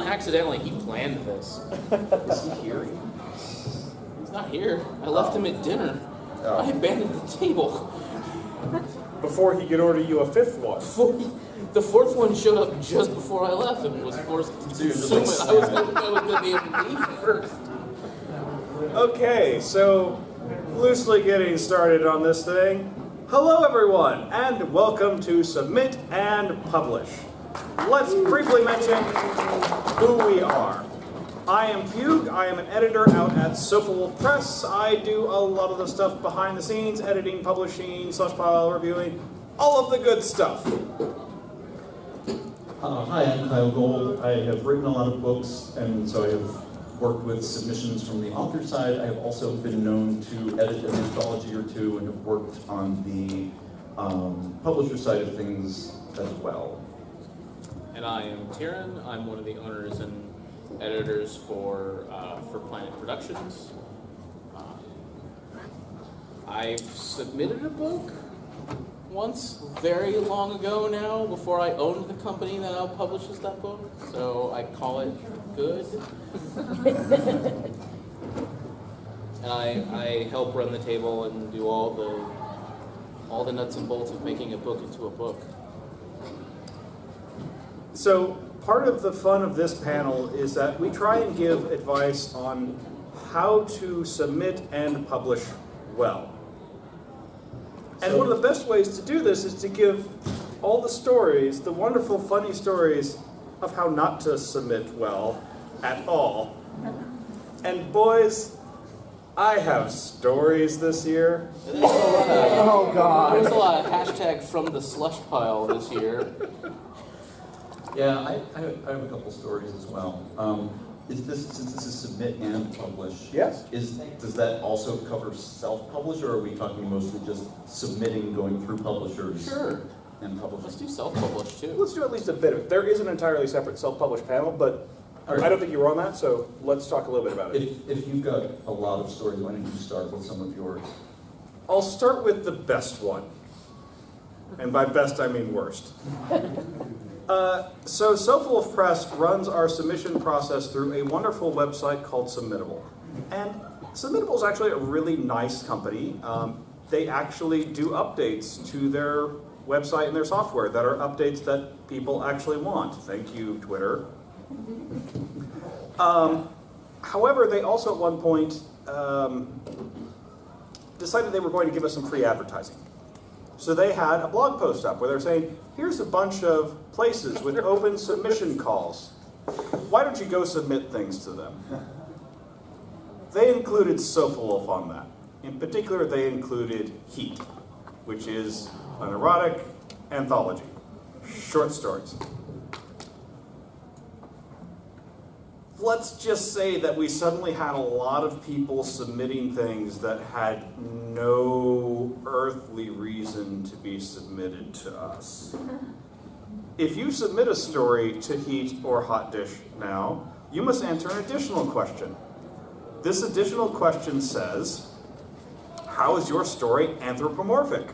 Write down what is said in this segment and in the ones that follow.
Accidentally, he planned this. Is he here? He's not here. I left him at dinner. I abandoned the table. Before he could order you a fifth one. The fourth one showed up just before I left and was forced to consume it. I was going to be able to eat first. Okay, so loosely getting started on this thing. Hello everyone, and welcome to Submit and Publish. Let's briefly mention who we are. I am Fugue. I am an editor out at Sofa Wolf Press. I do a lot of the stuff behind the scenes, editing, publishing, /pile, reviewing, all of the good stuff. Hi, I'm Kyle Gold. I have written a lot of books, and so I have worked with submissions from the author side. I have also been known to edit an anthology or two and have worked on the publisher side of things as well. And I am Tyron. I'm one of the owners and editors for Planet Productions. I've submitted a book once, very long ago now, before I owned the company that now publishes that book. So I call it good. And I help run the table and do all the nuts and bolts of making a book into a book. So part of the fun of this panel is that we try and give advice on how to submit and publish well. And one of the best ways to do this is to give all the stories, the wonderful, funny stories of how not to submit well at all. And boys, I have stories this year. Oh God! There was a lot of hashtag from the slush pile this year. Yeah, I have a couple stories as well. Since this is submit and publish, Yes. Does that also cover self-publish, or are we talking mostly just submitting, going through publishers? Sure. And publishing? Let's do self-publish too. Let's do at least a bit of it. There is an entirely separate self-published panel, but I don't think you were on that, so let's talk a little bit about it. If you've got a lot of stories, why don't you start with some of yours? I'll start with the best one. And by best, I mean worst. So Sofa Wolf Press runs our submission process through a wonderful website called Submittable. And Submittable is actually a really nice company. They actually do updates to their website and their software that are updates that people actually want. Thank you, Twitter. However, they also at one point decided they were going to give us some free advertising. So they had a blog post up where they're saying, here's a bunch of places with open submission calls. Why don't you go submit things to them? They included Sofa Wolf on that. In particular, they included Heat, which is an erotic anthology, short stories. Let's just say that we suddenly had a lot of people submitting things that had no earthly reason to be submitted to us. If you submit a story to Heat or Hot Dish now, you must answer an additional question. This additional question says, how is your story anthropomorphic?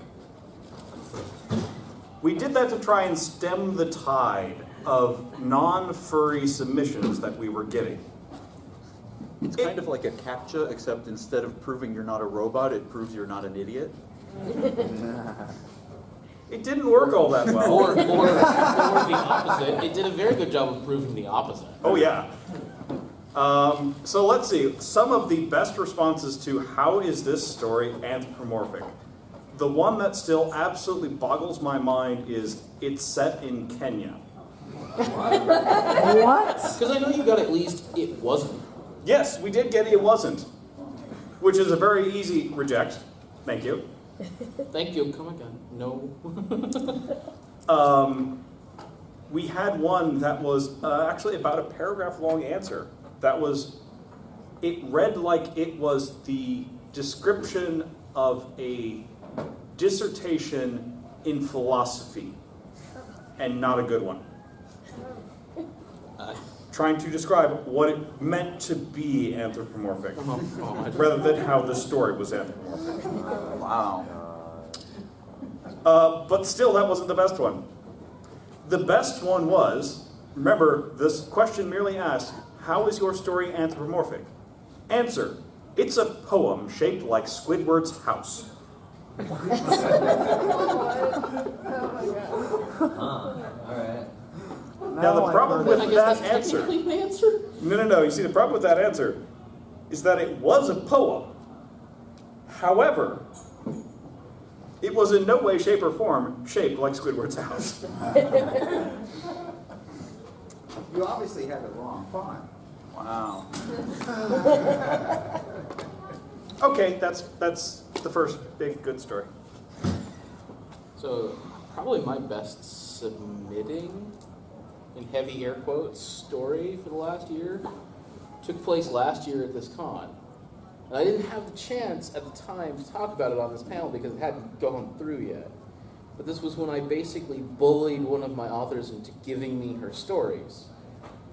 We did that to try and stem the tide of non-furry submissions that we were getting. It's kind of like a CAPTCHA, except instead of proving you're not a robot, it proves you're not an idiot. It didn't work all that well. Or the opposite. It did a very good job of proving the opposite. Oh yeah. So let's see. Some of the best responses to how is this story anthropomorphic. The one that still absolutely boggles my mind is it's set in Kenya. What? Because I know you got at least it wasn't. Yes, we did get it wasn't, which is a very easy reject. Thank you. Thank you. Come again. No. We had one that was actually about a paragraph long answer. It read like it was the description of a dissertation in philosophy, and not a good one. Trying to describe what it meant to be anthropomorphic, rather than how the story was anthropomorphic. Wow. But still, that wasn't the best one. The best one was, Remember, this question merely asks, how is your story anthropomorphic? Answer, it's a poem shaped like Squidward's house. Alright. Now the problem with I that guess that's answer, technically the answer. no, you see the problem with that answer is that it was a poem. However, it was in no way, shape, or form shaped like Squidward's house. You obviously have it wrong. Fine. Wow. Okay, that's the first big good story. So probably my best submitting, in heavy air quotes, story for the last year took place last year at this con. And I didn't have the chance at the time to talk about it on this panel because it hadn't gone through yet. But this was when I basically bullied one of my authors into giving me her stories.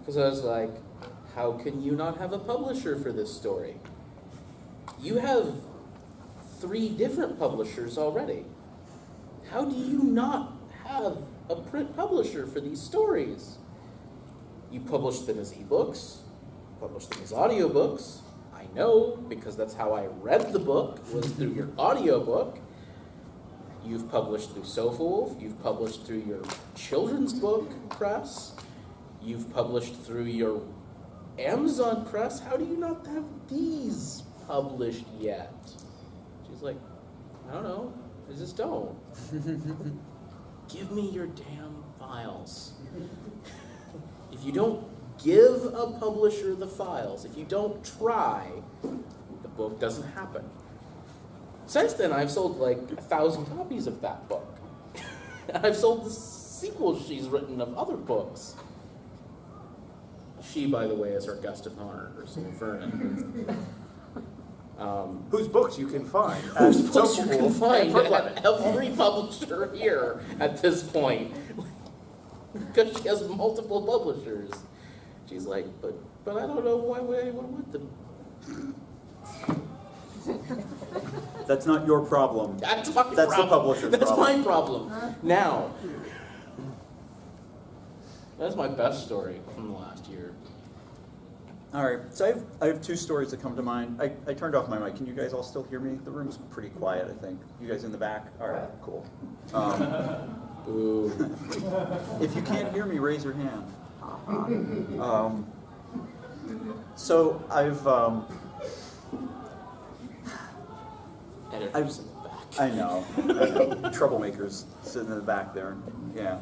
Because I was like, how can you not have a publisher for this story? You have 3 different publishers already. How do you not have a print publisher for these stories? You publish them as ebooks, publish them as audiobooks. I know, because that's how I read the book, was through your audiobook. You've published through SofaWolf, you've published through your children's book press, you've published through your Amazon press. How do you not have these published yet? She's like, I don't know, I just don't. Give me your damn files. If you don't give a publisher the files, if you don't try, the book doesn't happen. Since then, I've sold like 1,000 copies of that book. And I've sold the sequels she's written of other books. She, by the way, is our guest of honor, Ursula Vernon. Whose books you can find at Whose books you can SofaWolf find and Brookline. at every publisher here at this point. Because she has multiple publishers. She's like, but I don't know why would anyone want them. That's not your problem. That's my That's the problem. publisher's That's problem. my problem. Now, that's my best story from the last year. All right, so I have 2 stories that come to mind. I turned off my mic. Can you guys all still hear me? The room's pretty quiet, I think. You guys in the back? All right, cool. Ooh. If you can't hear me, raise your hand. So I've Editors in the back. I know. Troublemakers sitting in the back there. Yeah.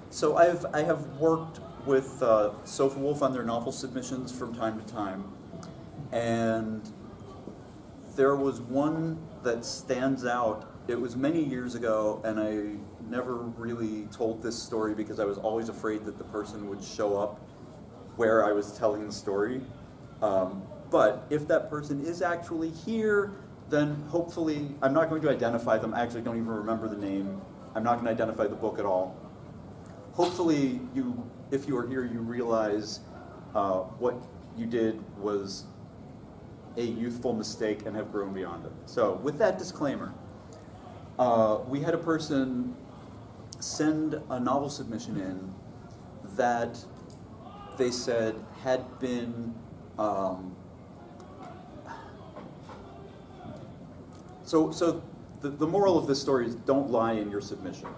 So I have worked with SofaWolf on their novel submissions from time to time, and there was one that stands out. It was many years ago, and I never really told this story because I was always afraid that the person would show up where I was telling the story. But if that person is actually here, then hopefully, I'm not going to identify them. I actually don't even remember the name. I'm not going to identify the book at all. Hopefully, if you are here, you realize what you did was a youthful mistake and have grown beyond it. So with that disclaimer, we had a person send a novel submission in that they said had been so the moral of this story is don't lie in your submission.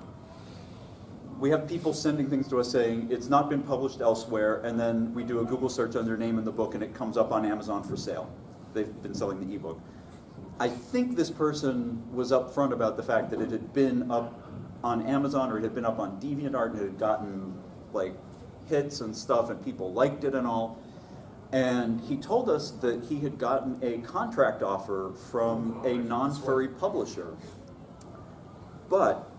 We have people sending things to us saying it's not been published elsewhere, and then we do a Google search on their name in the book and it comes up on Amazon for sale. They've been selling the ebook. I think this person was upfront about the fact that it had been up on Amazon or it had been up on DeviantArt and it had gotten like hits and stuff and people liked it and all. And he told us that he had gotten a contract offer from a non-furry publisher, but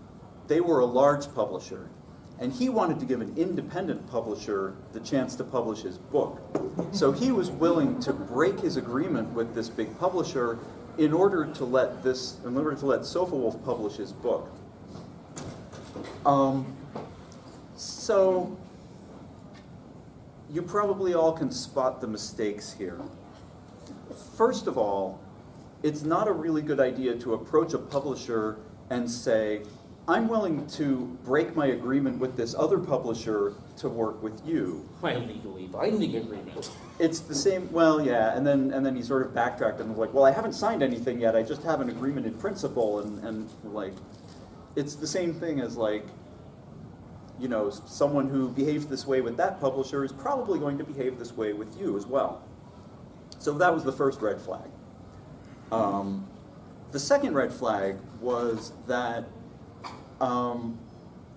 they were a large publisher, and he wanted to give an independent publisher the chance to publish his book. So he was willing to break his agreement with this big publisher in order to let SofaWolf publish his book. So you probably all can spot the mistakes here. First of all, it's not a really good idea to approach a publisher and say, I'm willing to break my agreement with this other publisher to work with you. My legally binding agreement. It's the same, well, yeah, and then he sort of backtracked and was like, well, I haven't signed anything yet, I just have an agreement in principle, and like, it's the same thing as like, you know, someone who behaves this way with that publisher is probably going to behave this way with you as well. So that was the first red flag. The second red flag was that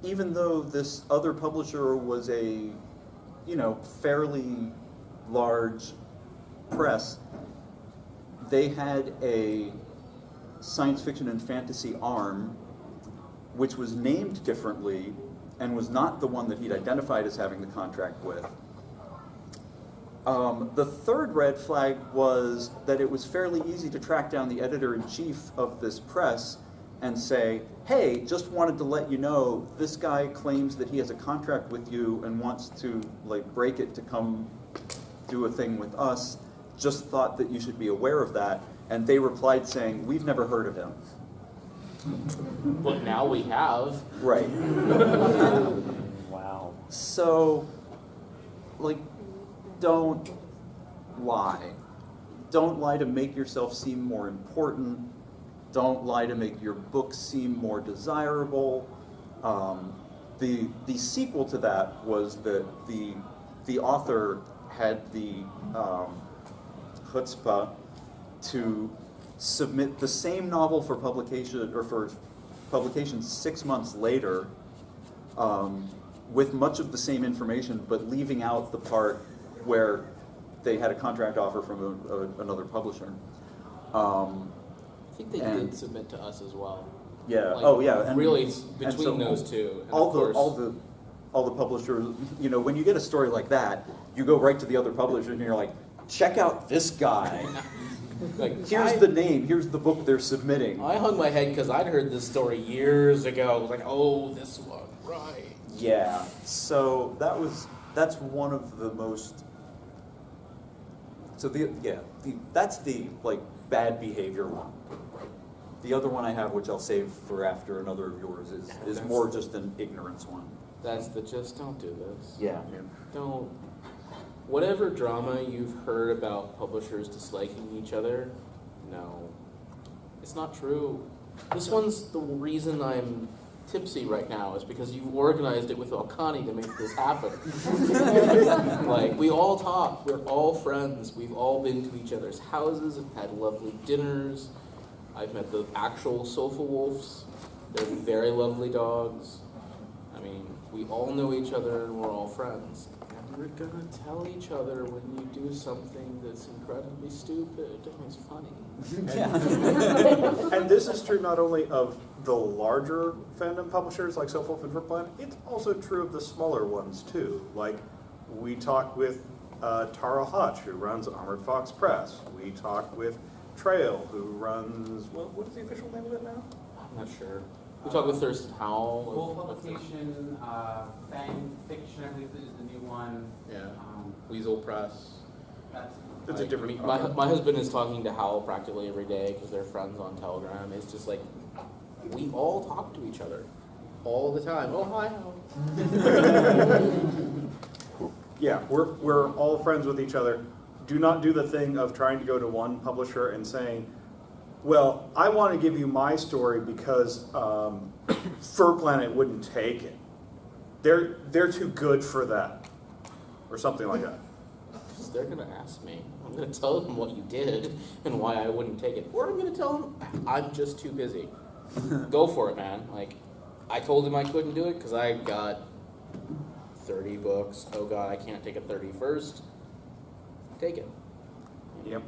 even though this other publisher was a, you know, fairly large press, they had a science fiction and fantasy arm which was named differently and was not the one that he'd identified as having the contract with. The third red flag was that it was fairly easy to track down the editor-in-chief of this press and say, hey, just wanted to let you know, this guy claims that he has a contract with you and wants to like break it to come do a thing with us. Just thought that you should be aware of that. And they replied saying, we've never heard of him. But now we have. Right. Wow. So, like, don't lie. Don't lie to make yourself seem more important. Don't lie to make your book seem more desirable. The sequel to that was that the author had the chutzpah to submit the same novel for publication, or for publication 6 months later, with much of the same information, but leaving out the part where they had a contract offer from another publisher. I think they And- did submit to us as well. Yeah. Like, Oh, yeah. And, really, and between so those two. And all of the course, all the publishers, you know, when you get a story like that, you go right to the other publisher and you're like, check out this guy. like, Here's the name. Here's the book they're submitting. I hung my head because I'd heard this story years ago. I was like, oh, this one, right. Yeah. So that's one of the most. So that's the like bad behavior one. The other one I have, which I'll save for after another of yours, is more just an ignorance one. That's the just don't do this. Yeah. Don't. Whatever drama you've heard about publishers disliking each other, no. It's not true. This one's the reason I'm tipsy right now is because you've organized it with Alkani to make this happen. Like, we all talk, we're all friends, we've all been to each other's houses and had lovely dinners. I've met the actual Sofa Wolves. They're very lovely dogs. I mean, we all know each other and we're all friends. And we're gonna tell each other when you do something that's incredibly stupid and it's funny. And this is true not only of the larger fandom publishers like Sofa Wolf and Verplan, it's also true of the smaller ones too. Like, we talk with Tara Hotch, who runs Armored Fox Press. We talk with Trail, who runs, what is the official name of it now? I'm not sure. We talked with Thurston Howell. Full Publication, Fang Fiction, I believe is the new one. Yeah. Weasel Press. That's It's a different. My husband is talking to Howell practically every day because they're friends on Telegram. It's just like, we all talk to each other all the time. Oh, hi, Howell. Yeah, we're all friends with each other. Do not do the thing of trying to go to one publisher and saying, well, I want to give you my story because Fur Planet wouldn't take it. They're too good for that. Or something like that. They're going to ask me. I'm going to tell them what you did and why I wouldn't take it. Or I'm going to tell them I'm just too busy. Go for it, man. Like, I told him I couldn't do it because I got 30 books. Oh, God, I can't take a 31st. Take it. Yep.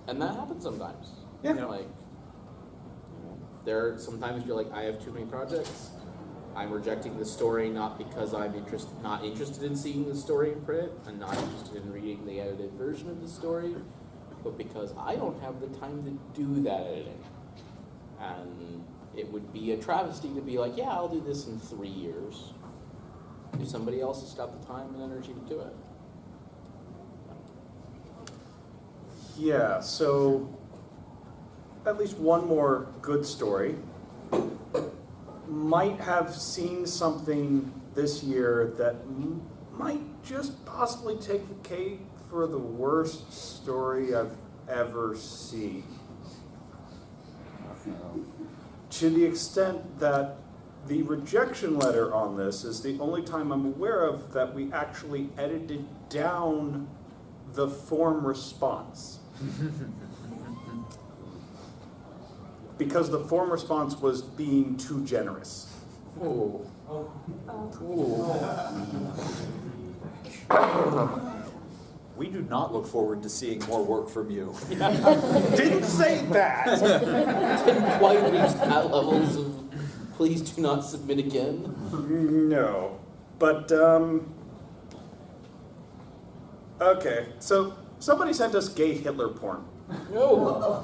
And that happens sometimes. Yeah. Like, you know, there are sometimes you're like, I have too many projects. I'm rejecting the story not because I'm not interested in seeing the story in print and not interested in reading the edited version of the story, but because I don't have the time to do that editing. And it would be a travesty to be like, yeah, I'll do this in 3 years, if somebody else has got the time and energy to do it. Yeah, so at least one more good story. might have seen something this year that might just possibly take the cake for the worst story I've ever seen. To the extent that the rejection letter on this is the only time I'm aware of that we actually edited down the form response. Because the form response was being too generous. Ooh. Ooh. We do not look forward to seeing more work from you. Didn't say that! Didn't quite reach that levels of please do not submit again. No. But, okay, so somebody sent us gay Hitler porn. No.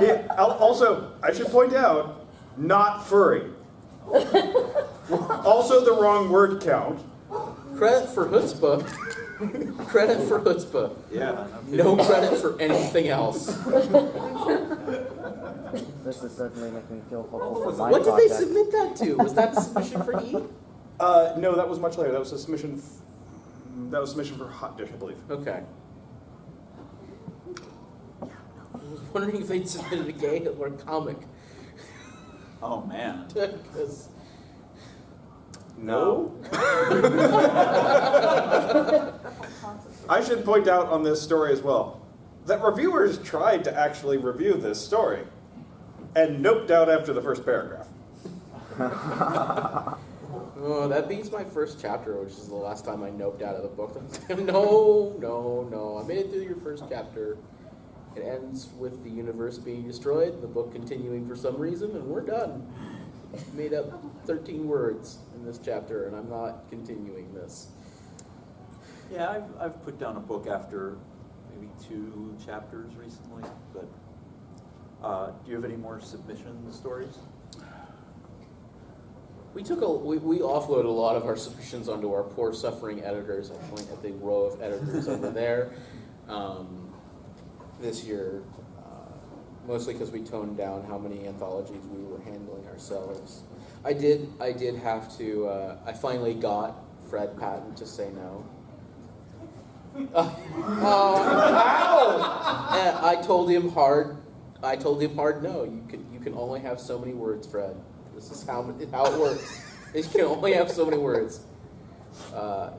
Yeah, also, I should point out, not furry. Also the wrong word count. Credit for chutzpah. Credit for chutzpah. Yeah. No credit for anything else. This is certainly making me feel hopeful for my What did they project. submit that to? Was that submission for E? No, that was much later. That was a submission. That was a submission for Hot Dish, I believe. Okay. I was wondering if they'd submitted a gay Hitler comic. Oh man. Because No. I should point out on this story as well that reviewers tried to actually review this story and noped out after the first paragraph. oh, that beats my first chapter, which is the last time I noped out of the book. No. I made it through your first chapter. It ends with the universe being destroyed, the book continuing for some reason, and we're done. Made up 13 words in this chapter, and I'm not continuing this. Yeah, I've put down a book after maybe 2 chapters recently, but do you have any more submission stories? We offloaded a lot of our submissions onto our poor suffering editors. I point at the row of editors over there. This year, mostly because we toned down how many anthologies we were handling ourselves. I did have to. I finally got Fred Patton to say no. Ow! I told him hard no. You can only have so many words, Fred. This is how it works. You can only have so many words.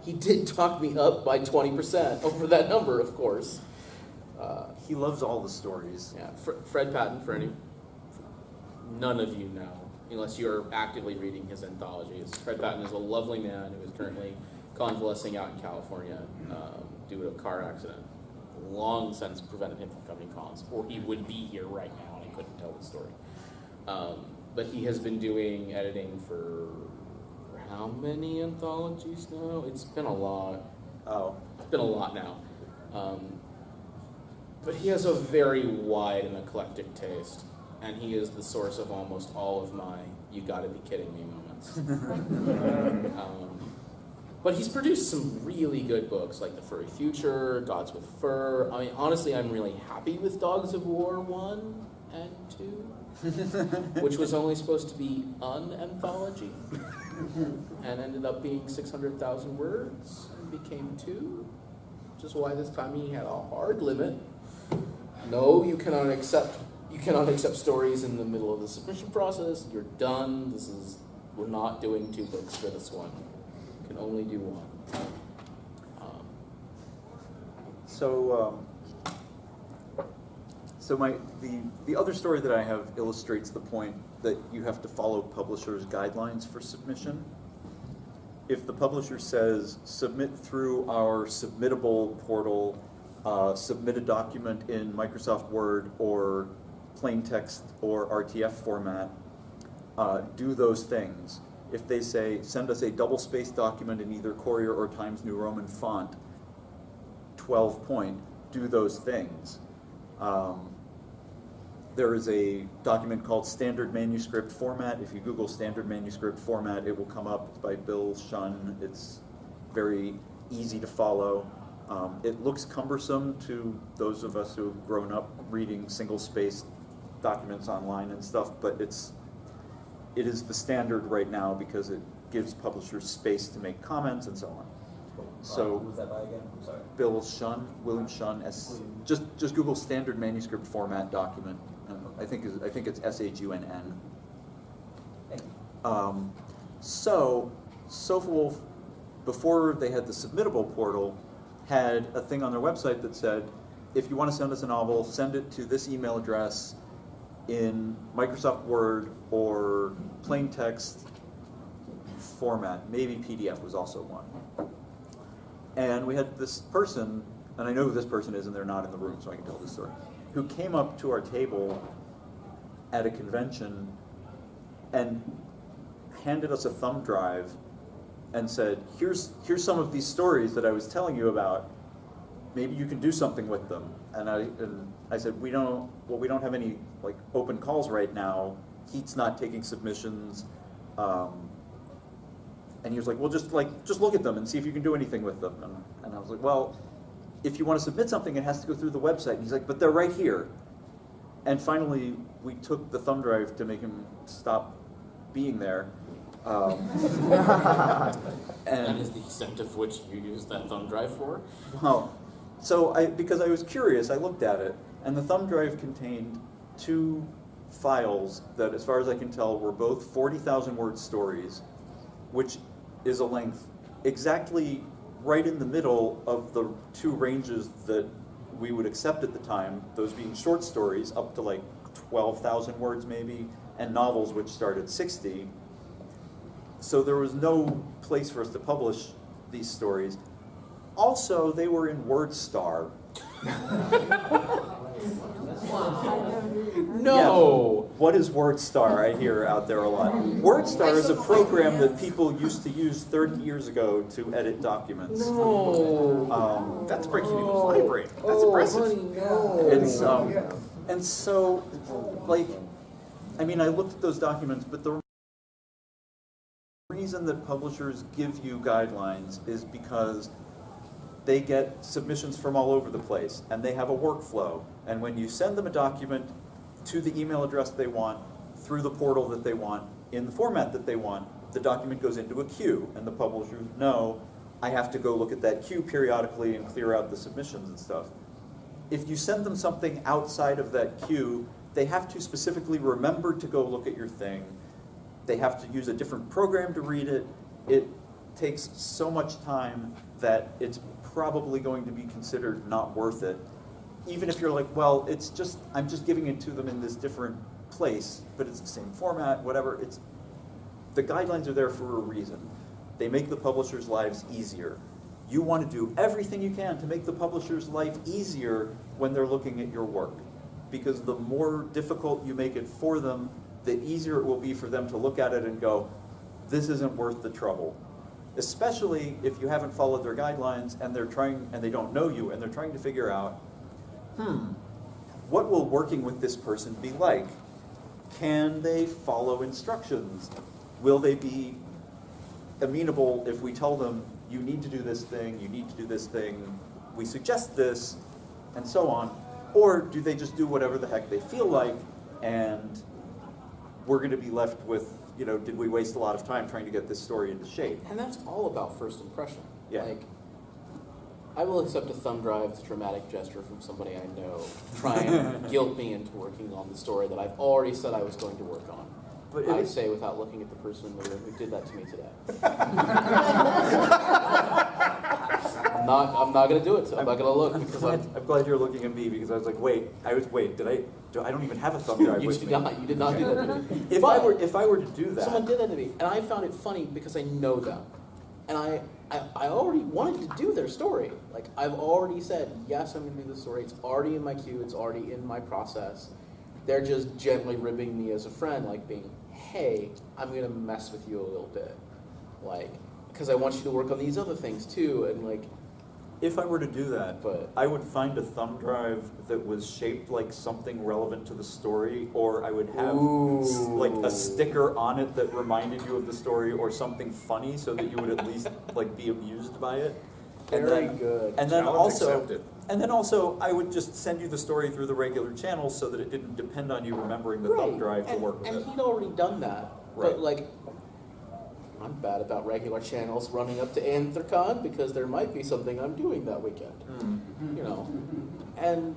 He did talk me up by 20% over that number, of course. He loves all the stories. Yeah, Fred Patton, none of you know, unless you're actively reading his anthologies. Fred Patton is a lovely man who is currently convalescing out in California due to a car accident. Long since prevented him from coming to cons, or he would be here right now and I couldn't tell the story. But he has been doing editing for how many anthologies now? It's been a lot. Oh. It's been a lot now. But he has a very wide and eclectic taste, and he is the source of almost all of my "you gotta be kidding me" moments. But he's produced some really good books, like The Furry Future, Gods with Fur. I mean, honestly, I'm really happy with Dogs of War 1 and 2, which was only supposed to be an anthology, and ended up being 600,000 words, and became 2, which is why this time he had a hard limit. No, you cannot accept stories in the middle of the submission process. You're done. We're not doing 2 books for this one. You can only do 1. The other story that I have illustrates the point that you have to follow publishers' guidelines for submission. If the publisher says submit through our submittable portal, submit a document in Microsoft Word or plain text or RTF format, do those things. If they say send us a double-spaced document in either Courier or Times New Roman font, 12 point, do those things. There is a document called Standard Manuscript Format. If you Google Standard Manuscript Format, it will come up. It's by Bill Shun. It's very easy to follow. It looks cumbersome to those of us who have grown up reading single-spaced documents online and stuff, but it is the standard right now because it gives publishers space to make comments and so on. So who's that by again? I'm sorry. Bill Shun, William Shun, just Google standard manuscript format document. I think it's SHUNN. Thank you. So SophaWolf, before they had the submittable portal, had a thing on their website that said, if you want to send us a novel, send it to this email address in Microsoft Word or plain text format. Maybe PDF was also one. And we had this person, and I know who this person is, and they're not in the room, so I can tell this story, who came up to our table at a convention and handed us a thumb drive and said, here's some of these stories that I was telling you about. Maybe you can do something with them. And I said, we don't have any like open calls right now. Heat's not taking submissions. And he was like, well, just look at them and see if you can do anything with them. And I was like, well, if you want to submit something, it has to go through the website. And he's like, but they're right here. And finally, we took the thumb drive to make him stop being there. And is the extent of which you use that thumb drive for? Well, so because I was curious, I looked at it, and the thumb drive contained 2 files that, as far as I can tell, were both 40,000 word stories, which is a length exactly right in the middle of the 2 ranges that we would accept at the time, those being short stories up to like 12,000 words maybe, and novels which start at 60. So there was no place for us to publish these stories. Also, they were in WordStar. No! Yeah. What is WordStar? I hear out there a lot. WordStar is a program that people used to use 30 years ago to edit documents. No! That's breaking news. Library. That's impressive. And so, like, I mean, I looked at those documents, but the reason that publishers give you guidelines is because they get submissions from all over the place, and they have a workflow. And when you send them a document to the email address they want, through the portal that they want, in the format that they want, the document goes into a queue, and the publishers know, I have to go look at that queue periodically and clear out the submissions and stuff. If you send them something outside of that queue, they have to specifically remember to go look at your thing. They have to use a different program to read it. It takes so much time that it's probably going to be considered not worth it. Even if you're like, well, I'm just giving it to them in this different place, but it's the same format, whatever. The guidelines are there for a reason. They make the publisher's lives easier. You want to do everything you can to make the publisher's life easier when they're looking at your work. Because the more difficult you make it for them, the easier it will be for them to look at it and go, this isn't worth the trouble. Especially if you haven't followed their guidelines and they don't know you and they're trying to figure out, what will working with this person be like? Can they follow instructions? Will they be amenable if we tell them, you need to do this thing, you need to do this thing, we suggest this, and so on? Or do they just do whatever the heck they feel like, and we're going to be left with, did we waste a lot of time trying to get this story into shape? And that's all about first impression. Yeah. Like, I will accept a thumb drive as a dramatic gesture from somebody I know, try and guilt me into working on the story that I've already said I was going to work on. But I say without looking at the person in the room who did that to me today. I'm not going to do it. I'm not going to look because I'm glad you're looking at me because I was like, I don't even have a thumb drive you with did me. not. You did not do that to me. If I were to do that, Someone did that to me, and I found it funny because I know them, and I already wanted to do their story. Like, I've already said, yes, I'm going to do this story. It's already in my queue. It's already in my process. They're just gently ribbing me as a friend, like being, hey, I'm going to mess with you a little bit, like, because I want you to work on these other things too, and like. if I were to do that, But- I would find a thumb drive that was shaped like something relevant to the story, or I would have like a sticker on it that reminded you of the story, or something funny so that you would at least like be amused by it. Very good. And then Challenge also, accepted. and then also, I would just send you the story through the regular channels so that it didn't depend on you remembering the thumb drive to and, work with and it. he'd already done that. Right. But like, I'm bad about regular channels running up to Anthrocon because there might be something I'm doing that weekend. You know, and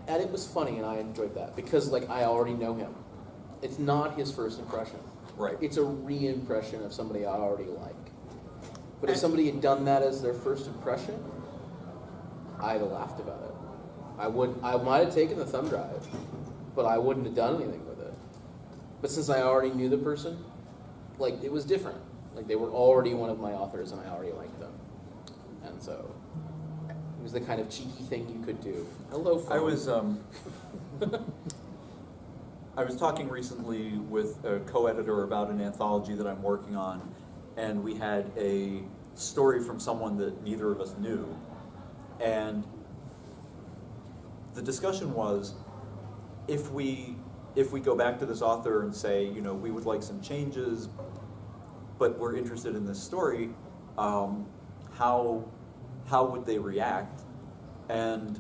it was funny, and I enjoyed that because like I already know him. It's not his first impression. Right. It's a re-impression of somebody I already like. But if somebody had done that as their first impression, I'd have laughed about it. I might have taken the thumb drive, but I wouldn't have done anything with it. But since I already knew the person, like it was different. Like they were already one of my authors, and I already liked them, and so it was the kind of cheeky thing you could do. Hello, phone. I was talking recently with a co-editor about an anthology that I'm working on, and we had a story from someone that neither of us knew. And the discussion was, if we go back to this author and say, you know, we would like some changes, but we're interested in this story, how would they react? And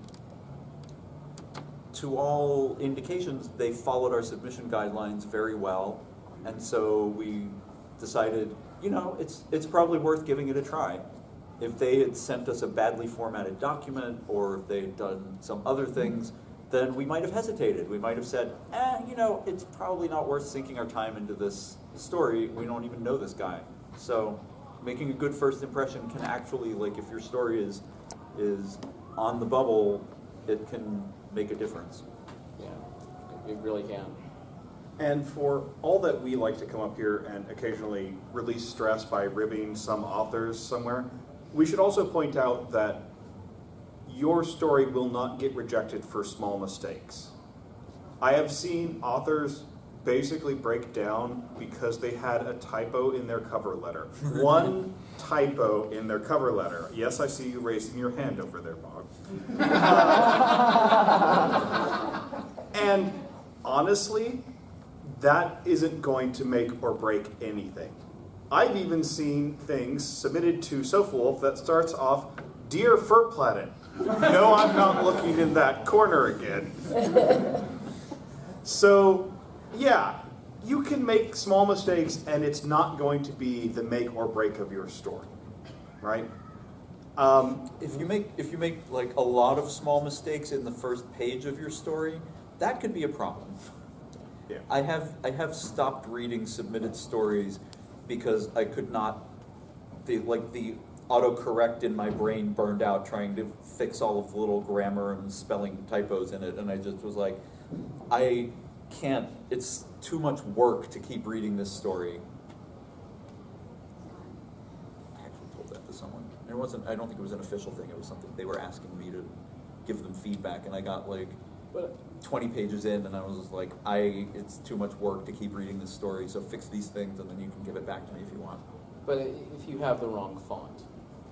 to all indications, they followed our submission guidelines very well, and so we decided, you know, it's probably worth giving it a try. If they had sent us a badly formatted document, or if they had done some other things, then we might have hesitated. We might have said, you know, it's probably not worth sinking our time into this story. We don't even know this guy. So making a good first impression can actually, like, if your story is on the bubble, it can make a difference. Yeah, it really can. And for all that we like to come up here and occasionally release stress by ribbing some authors somewhere, we should also point out that your story will not get rejected for small mistakes. I have seen authors basically break down because they had a typo in their cover letter. One typo in their cover letter. Yes, I see you raising your hand over there, Bob. And honestly, that isn't going to make or break anything. I've even seen things submitted to SofaWolf that starts off, "Dear Furplatin." No, I'm not looking in that corner again. So, yeah, you can make small mistakes and it's not going to be the make or break of your story, right? If you make like a lot of small mistakes in the first page of your story, that could be a problem. Yeah. I have stopped reading submitted stories because I could not, the autocorrect in my brain burned out trying to fix all of the little grammar and spelling typos in it, and I just was like, I can't, it's too much work to keep reading this story. I actually told that to someone. I don't think it was an official thing, it was something they were asking me to give them feedback, and I got like 20 pages in, and I was just like, it's too much work to keep reading this story, so fix these things, and then you can give it back to me if you want. But if you have the wrong font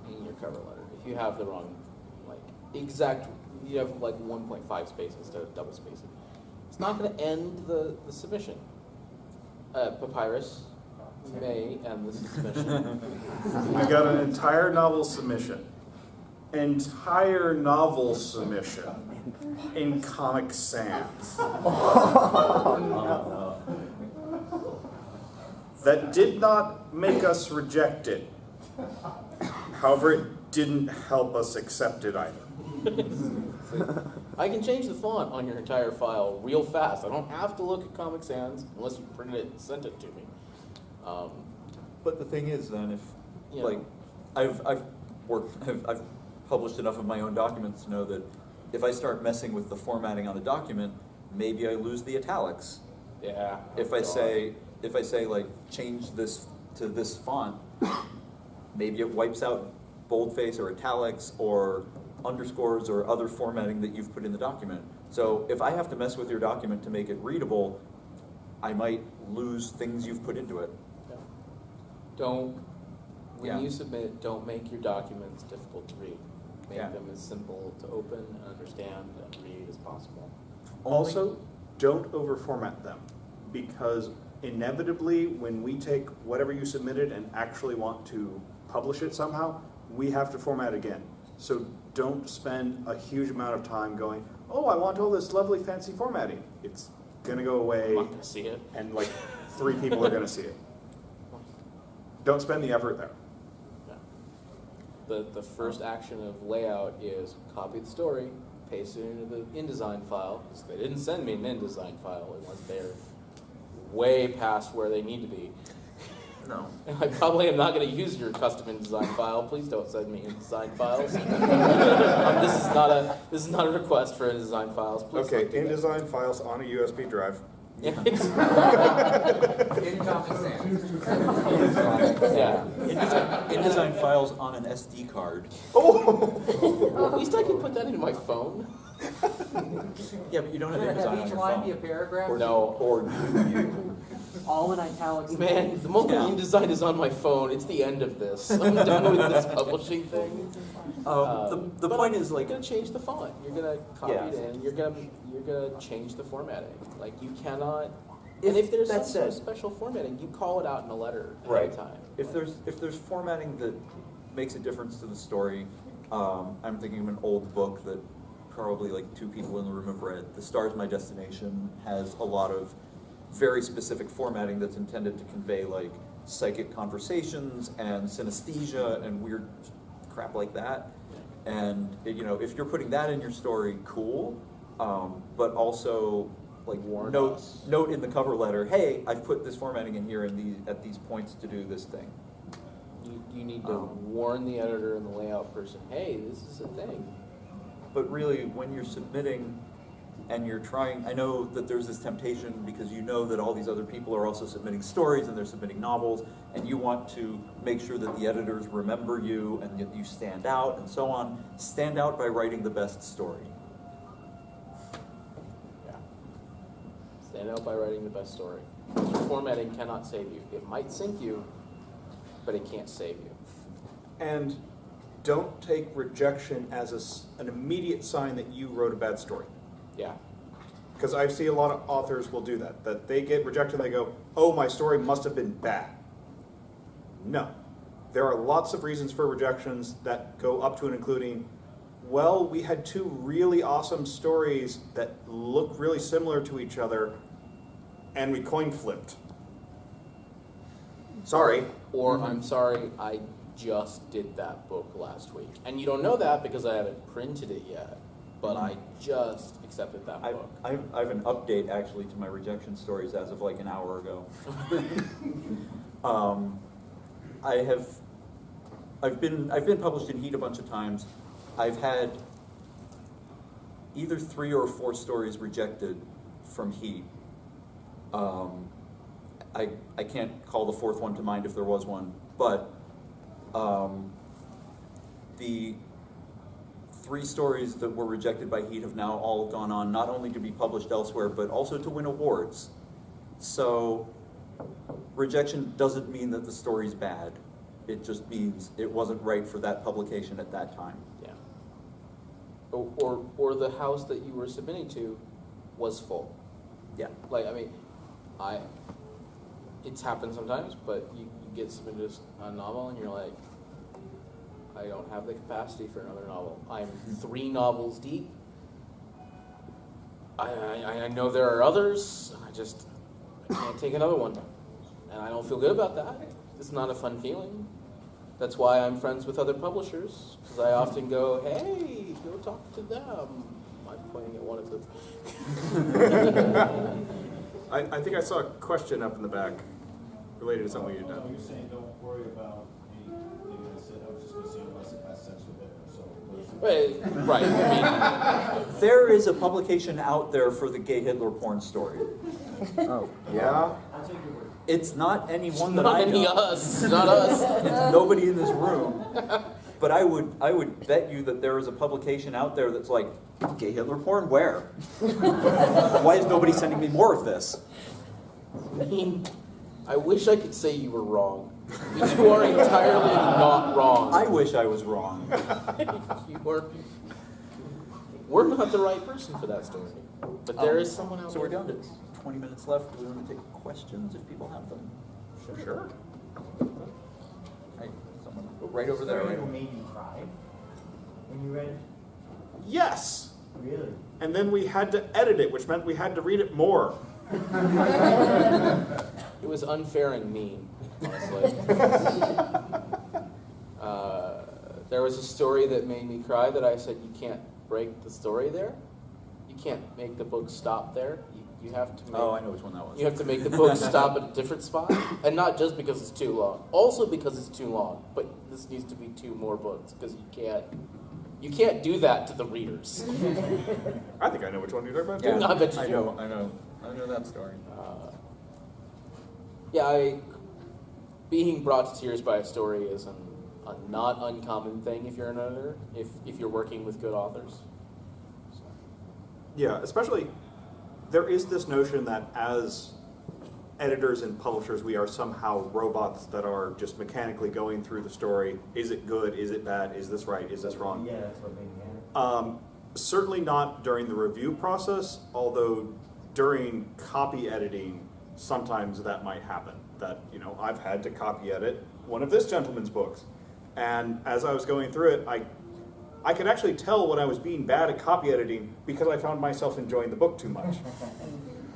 in your cover letter, if you have the wrong, you have like 1.5 space instead of double spacing, it's not going to end the submission. Papyrus may end the submission. We got an entire novel submission. Entire novel submission in Comic Sans. That did not make us reject it. However, it didn't help us accept it either. I can change the font on your entire file real fast. I don't have to look at Comic Sans unless you printed it and sent it to me. But the thing is, then, if Yeah. like I've published enough of my own documents to know that if I start messing with the formatting on a document, maybe I lose the italics. Yeah. If I say like change this to this font, maybe it wipes out boldface or italics or underscores or other formatting that you've put in the document. So if I have to mess with your document to make it readable, I might lose things you've put into it. When you submit, don't make your documents difficult to read. Make Yeah. them as simple to open, understand, and read as possible. Also, don't over-format them, because inevitably, when we take whatever you submitted and actually want to publish it somehow, we have to format again. So don't spend a huge amount of time going, oh, I want all this lovely fancy formatting. It's gonna go I'm away, not gonna see it. and like 3 people are gonna see it. Don't spend the effort there. The first action of layout is copy the story, paste it into the InDesign file, because they didn't send me an InDesign file unless they're way past where they need to be. No. And I probably am not going to use your custom InDesign file. Please don't send me InDesign files. This is not a request for InDesign files. Please Okay, don't do that. InDesign files on a USB drive. Yeah. InDesign files on an SD card. Well, at least I can put that into my phone. Yeah, but you don't have Have InDesign on each your line be a phone. paragraph? No. Or All in italics. Man, the moment Yeah. InDesign is on my phone, it's the end of this. I'm done with this publishing thing. the But point is like, you're gonna change the font. You're gonna copy Yeah. it in. You're gonna change the formatting. Like you cannot. If and if there's some that sort of said- special formatting, you call it out in a letter ahead Right. of time. if there's formatting that makes a difference to the story, I'm thinking of an old book that probably like 2 people in the room have read. The Star's My Destination has a lot of very specific formatting that's intended to convey like psychic conversations and synesthesia and weird crap like that. And you know, if you're putting that in your story, cool. But also like Warn note us. note in the cover letter, hey, I've put this formatting in here at these points to do this thing. You need to warn the editor and the layout person, hey, this is a thing. But really, when you're submitting and you're trying, I know that there's this temptation because you know that all these other people are also submitting stories and they're submitting novels, and you want to make sure that the editors remember you and that you stand out and so on. Stand out by writing the best story. Yeah. Stand out by writing the best story. Your formatting cannot save you. It might sink you, but it can't save you. And don't take rejection as an immediate sign that you wrote a bad story. Yeah. Because I see a lot of authors will do that. That they get rejected and they go, oh, my story must have been bad. No. There are lots of reasons for rejections that go up to and including, well, we had 2 really awesome stories that look really similar to each other, and we coin flipped. Sorry. Or, I'm sorry, I just did that book last week. And you don't know that because I haven't printed it yet, but I just accepted that book. I have an update actually to my rejection stories as of like an hour ago. I've been published in Heat a bunch of times. I've had either 3 or 4 stories rejected from Heat. I can't call the 4th one to mind if there was one, but the 3 stories that were rejected by Heat have now all gone on not only to be published elsewhere, but also to win awards. So rejection doesn't mean that the story's bad. It just means it wasn't right for that publication at that time. Yeah. Or the house that you were submitting to was full. Yeah. Like, I mean, it's happened sometimes, but you get submitted a novel and you're like, I don't have the capacity for another novel. I'm 3 novels deep. I know there are others. I can't take another one. And I don't feel good about that. It's not a fun feeling. That's why I'm friends with other publishers, because I often go, hey, go talk to them. I'm pointing at one of them. I think I saw a question up in the back related to something you've No, done. you're saying don't worry about anything I said. I was just gonna say unless it has sex with it, so. Right, I mean, There is a publication out there for the gay Hitler porn story. Oh. Yeah? I'll take your word. It's not anyone that not I any know. us, not us. It's nobody in this room. But I would bet you that there is a publication out there that's like, gay Hitler porn? Where? Why is nobody sending me more of this? I mean, I wish I could say you were wrong. But you are entirely not wrong. I wish I was wrong. We're not the right person for that story. But there is someone out So we're there. down to 20 minutes left. Do we want to take questions if people have them? Sure. Someone right over there. Story Right. made you cry when you read it? Yes. Really? And then we had to edit it, which meant we had to read it more. It was unfair and mean, honestly. There was a story that made me cry that I said, you can't break the story there. You can't make the book stop there. You have to make, Oh, I know which one that was. you have to make the book stop at a different spot. And not just because it's too long. Also because it's too long. But this needs to be 2 more books because you can't do that to the readers. I think I know which one you're talking about. Yeah, I bet you I do. know that story. Being brought to tears by a story is a not uncommon thing if you're an editor, if you're working with good authors. Yeah, especially there is this notion that as editors and publishers, we are somehow robots that are just mechanically going through the story. Is it good? Is it bad? Is this right? Is this wrong? Yeah, that's what made me angry. Certainly not during the review process, although during copy editing, sometimes that might happen. That, I've had to copy edit one of this gentleman's books. And as I was going through it, I could actually tell when I was being bad at copy editing because I found myself enjoying the book too much.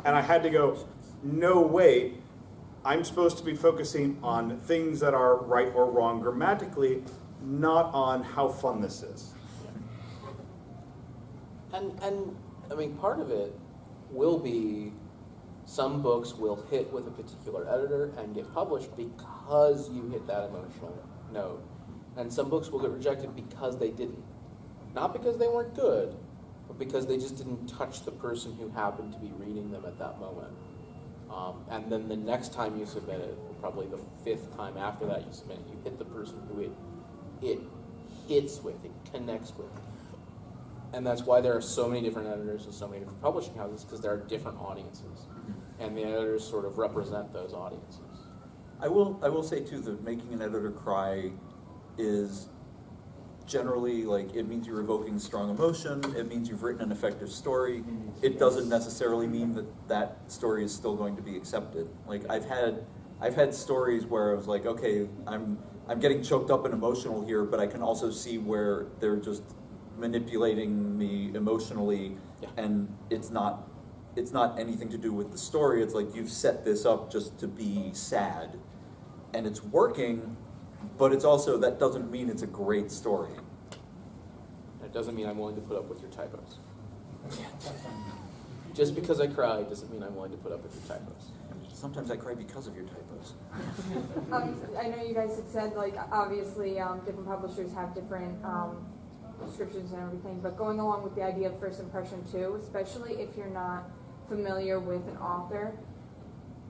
And I had to go, no, wait, I'm supposed to be focusing on things that are right or wrong grammatically, not on how fun this is. And I mean, part of it will be some books will hit with a particular editor and get published because you hit that emotional note. And some books will get rejected because they didn't. Not because they weren't good, but because they just didn't touch the person who happened to be reading them at that moment. And then the next time you submit it, or probably the 5th time after that you submit it, you hit the person who it hits with, it connects with. And that's why there are so many different editors and so many different publishing houses, because there are different audiences. And the editors sort of represent those audiences. I will say too that making an editor cry is generally it means you're evoking strong emotion. It means you've written an effective story. It doesn't necessarily mean that story is still going to be accepted. I've had stories where I was like, okay, I'm getting choked up and emotional here, but I can also see where they're just manipulating me emotionally, and it's not anything to do with the story. It's like you've set this up just to be sad, and it's working, but it's also, that doesn't mean it's a great story. It doesn't mean I'm willing to put up with your typos. Just because I cry doesn't mean I'm willing to put up with your typos. Sometimes I cry because of your typos. I know you guys had said, obviously, different publishers have different descriptions and everything, but going along with the idea of first impression too, especially if you're not familiar with an author,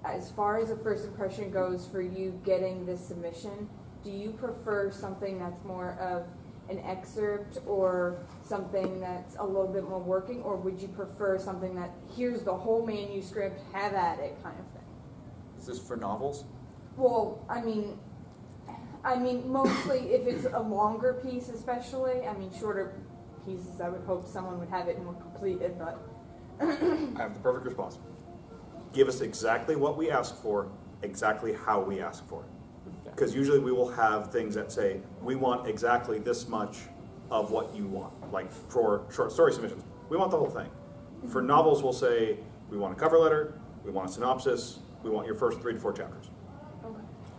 as far as a first impression goes for you getting this submission, do you prefer something that's more of an excerpt or something that's a little bit more working, or would you prefer something that, here's the whole manuscript, have at it kind of thing? Is this for novels? Well, I mean, mostly if it's a longer piece especially, shorter pieces, I would hope someone would have it more completed, but... I have the perfect response. Give us exactly what we ask for, exactly how we ask for it. Because usually we will have things that say, we want exactly this much of what you want. Like for short story submissions, we want the whole thing. For novels, we'll say, we want a cover letter, we want a synopsis, we want your first 3 to 4 chapters.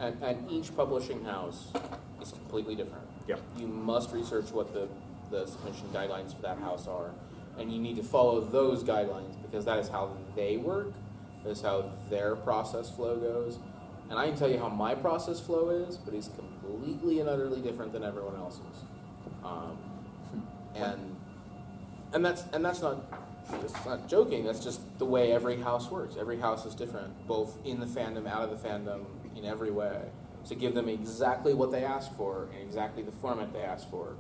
And each publishing house is completely different. Yep. You must research what the submission guidelines for that house are, and you need to follow those guidelines because that is how they work, that is how their process flow goes. And I can tell you how my process flow is, but it's completely and utterly different than everyone else's. And that's not joking. That's just the way every house works. Every house is different, both in the fandom, out of the fandom, in every way. So give them exactly what they ask for and exactly the format they ask for.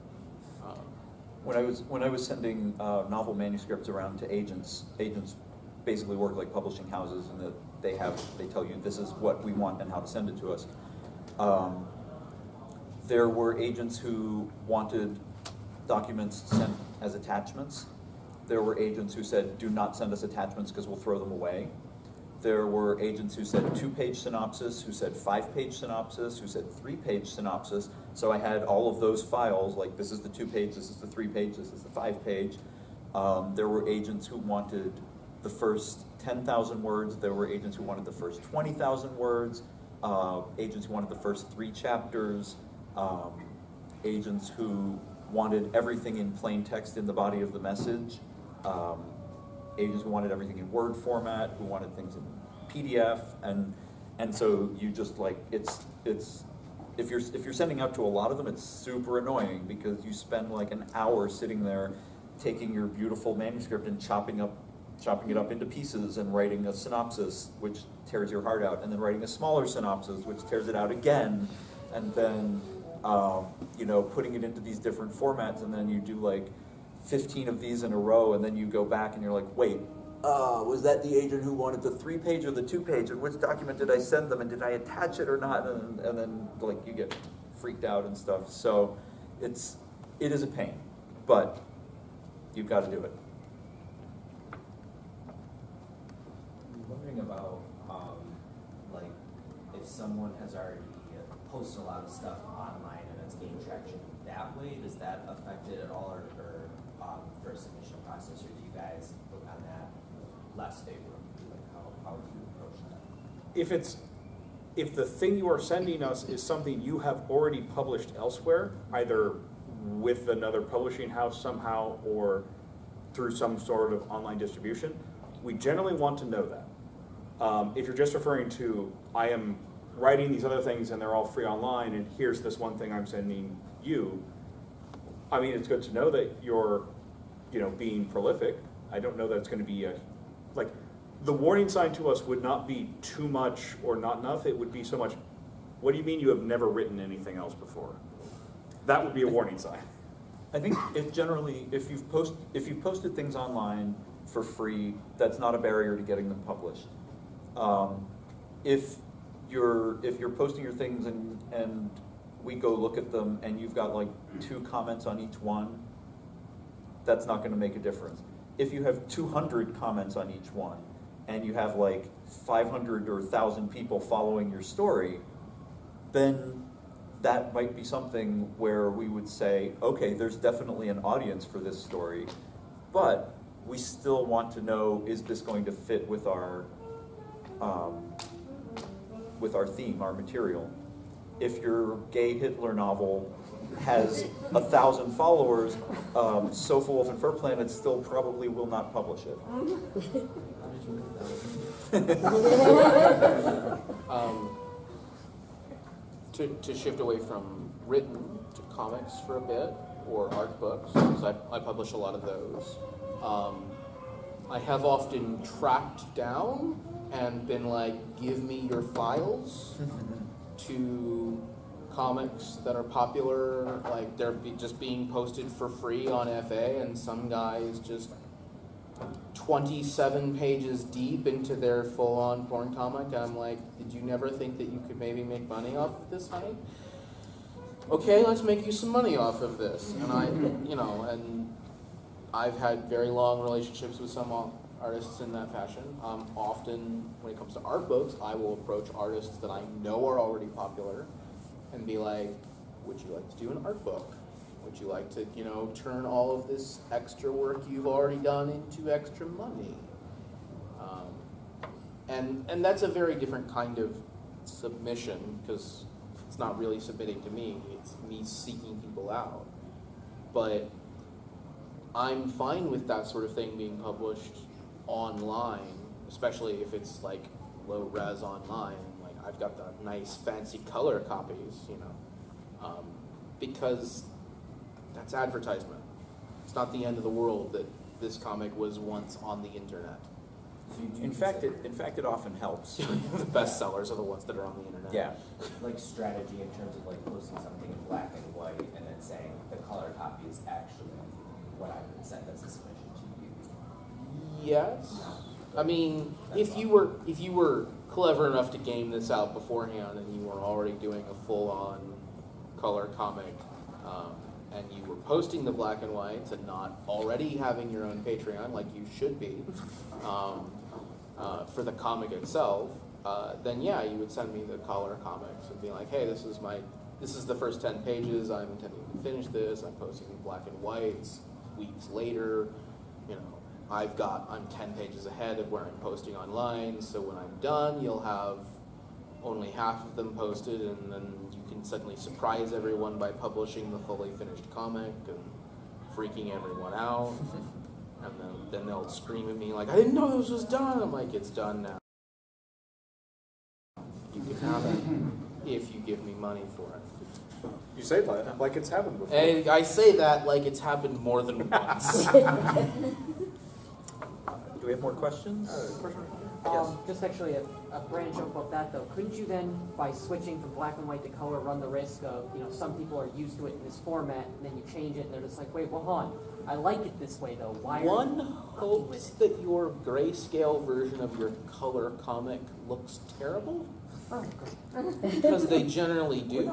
When I was sending novel manuscripts around to agents basically work like publishing houses, and that they tell you this is what we want and how to send it to us. There were agents who wanted documents sent as attachments. There were agents who said, do not send us attachments because we'll throw them away. There were agents who said 2-page synopsis, who said 5-page synopsis, who said 3-page synopsis. So I had all of those files, like this is the 2-page, this is the 3-page, this is the 5-page. There were agents who wanted the first 10,000 words. There were agents who wanted the first 20,000 words. Agents who wanted the first 3 chapters. Agents who wanted everything in plain text in the body of the message. Agents who wanted everything in Word format, who wanted things in PDF, and so you just like it's if you're sending out to a lot of them, it's super annoying because you spend like an hour sitting there taking your beautiful manuscript and chopping it up into pieces and writing a synopsis which tears your heart out, and then writing a smaller synopsis which tears it out again, and then putting it into these different formats, and then you do like 15 of these in a row, and then you go back and you're like, wait, was that the agent who wanted the 3-page or the 2-page, and which document did I send them, and did I attach it or not, and then like you get freaked out and stuff. So it is a pain, but you've got to do it. I'm wondering about like if someone has already posted a lot of stuff online and it's gained traction that way, does that affect it at all, or for a submission process, or do you guys look on that less favorably? Like how do you approach that? If the thing you are sending us is something you have already published elsewhere, either with another publishing house somehow or through some sort of online distribution, we generally want to know that. If you're just referring to, I am writing these other things and they're all free online, and here's this one thing I'm sending you, I mean, it's good to know that you're, being prolific. I don't know that it's going to be the warning sign to us would not be too much or not enough. It would be so much, what do you mean you have never written anything else before? That would be a warning sign. I think it generally, if you've posted things online for free, that's not a barrier to getting them published. If you're posting your things and we go look at them and you've got like 2 comments on each one, that's not going to make a difference. If you have 200 comments on each one and you have like 500 or 1,000 people following your story, then that might be something where we would say, okay, there's definitely an audience for this story, but we still want to know, is this going to fit with our theme, our material? If your gay Hitler novel has 1,000 followers, Sofa Wolf and Fur Planet still probably will not publish it. To shift away from written to comics for a bit, or art books, because I publish a lot of those, I have often tracked down and been like, give me your files to comics that are popular, like they're just being posted for free on FA, and some guys just 27 pages deep into their full-on porn comic, and I'm like, did you never think that you could maybe make money off of this, honey? Okay, let's make you some money off of this. And and I've had very long relationships with some artists in that fashion. Often, when it comes to art books, I will approach artists that I know are already popular and be like, would you like to do an art book? Would you like to, turn all of this extra work you've already done into extra money? And that's a very different kind of submission, because it's not really submitting to me, it's me seeking people out. But I'm fine with that sort of thing being published online, especially if it's like low res online. Like I've got the nice fancy color copies, because that's advertisement. It's not the end of the world that this comic was once on the internet. In fact, it often helps. The best sellers are the ones that are on the internet. Yeah. Like strategy in terms of like posting something in black and white and then saying the color copy is actually what I would send as a submission to you. Yes. I mean, if you were clever enough to game this out beforehand and you were already doing a full-on color comic, and you were posting the black and whites and not already having your own Patreon like you should be, for the comic itself, then yeah, you would send me the color comics and be like, hey, this is the first 10 pages. I'm intending to finish this. I'm posting in black and whites. Weeks later, you know, I'm 10 pages ahead of where I'm posting online. So when I'm done, you'll have only half of them posted, and then you can suddenly surprise everyone by publishing the fully finished comic and freaking everyone out. And then they'll scream at me like, I didn't know this was done. I'm like, it's done now. You can have it if you give me money for it. You say that like it's happened before. And I say that like it's happened more than once. Do we have more questions? Just actually a branch off of that though. Couldn't you then, by switching from black and white to color, run the risk of, you know, some people are used to it in this format, and then you change it, and they're just like, wait, well, hold on. I like it this way though. Why? One hopes that your grayscale version of your color comic looks terrible, Oh, great. because they generally do.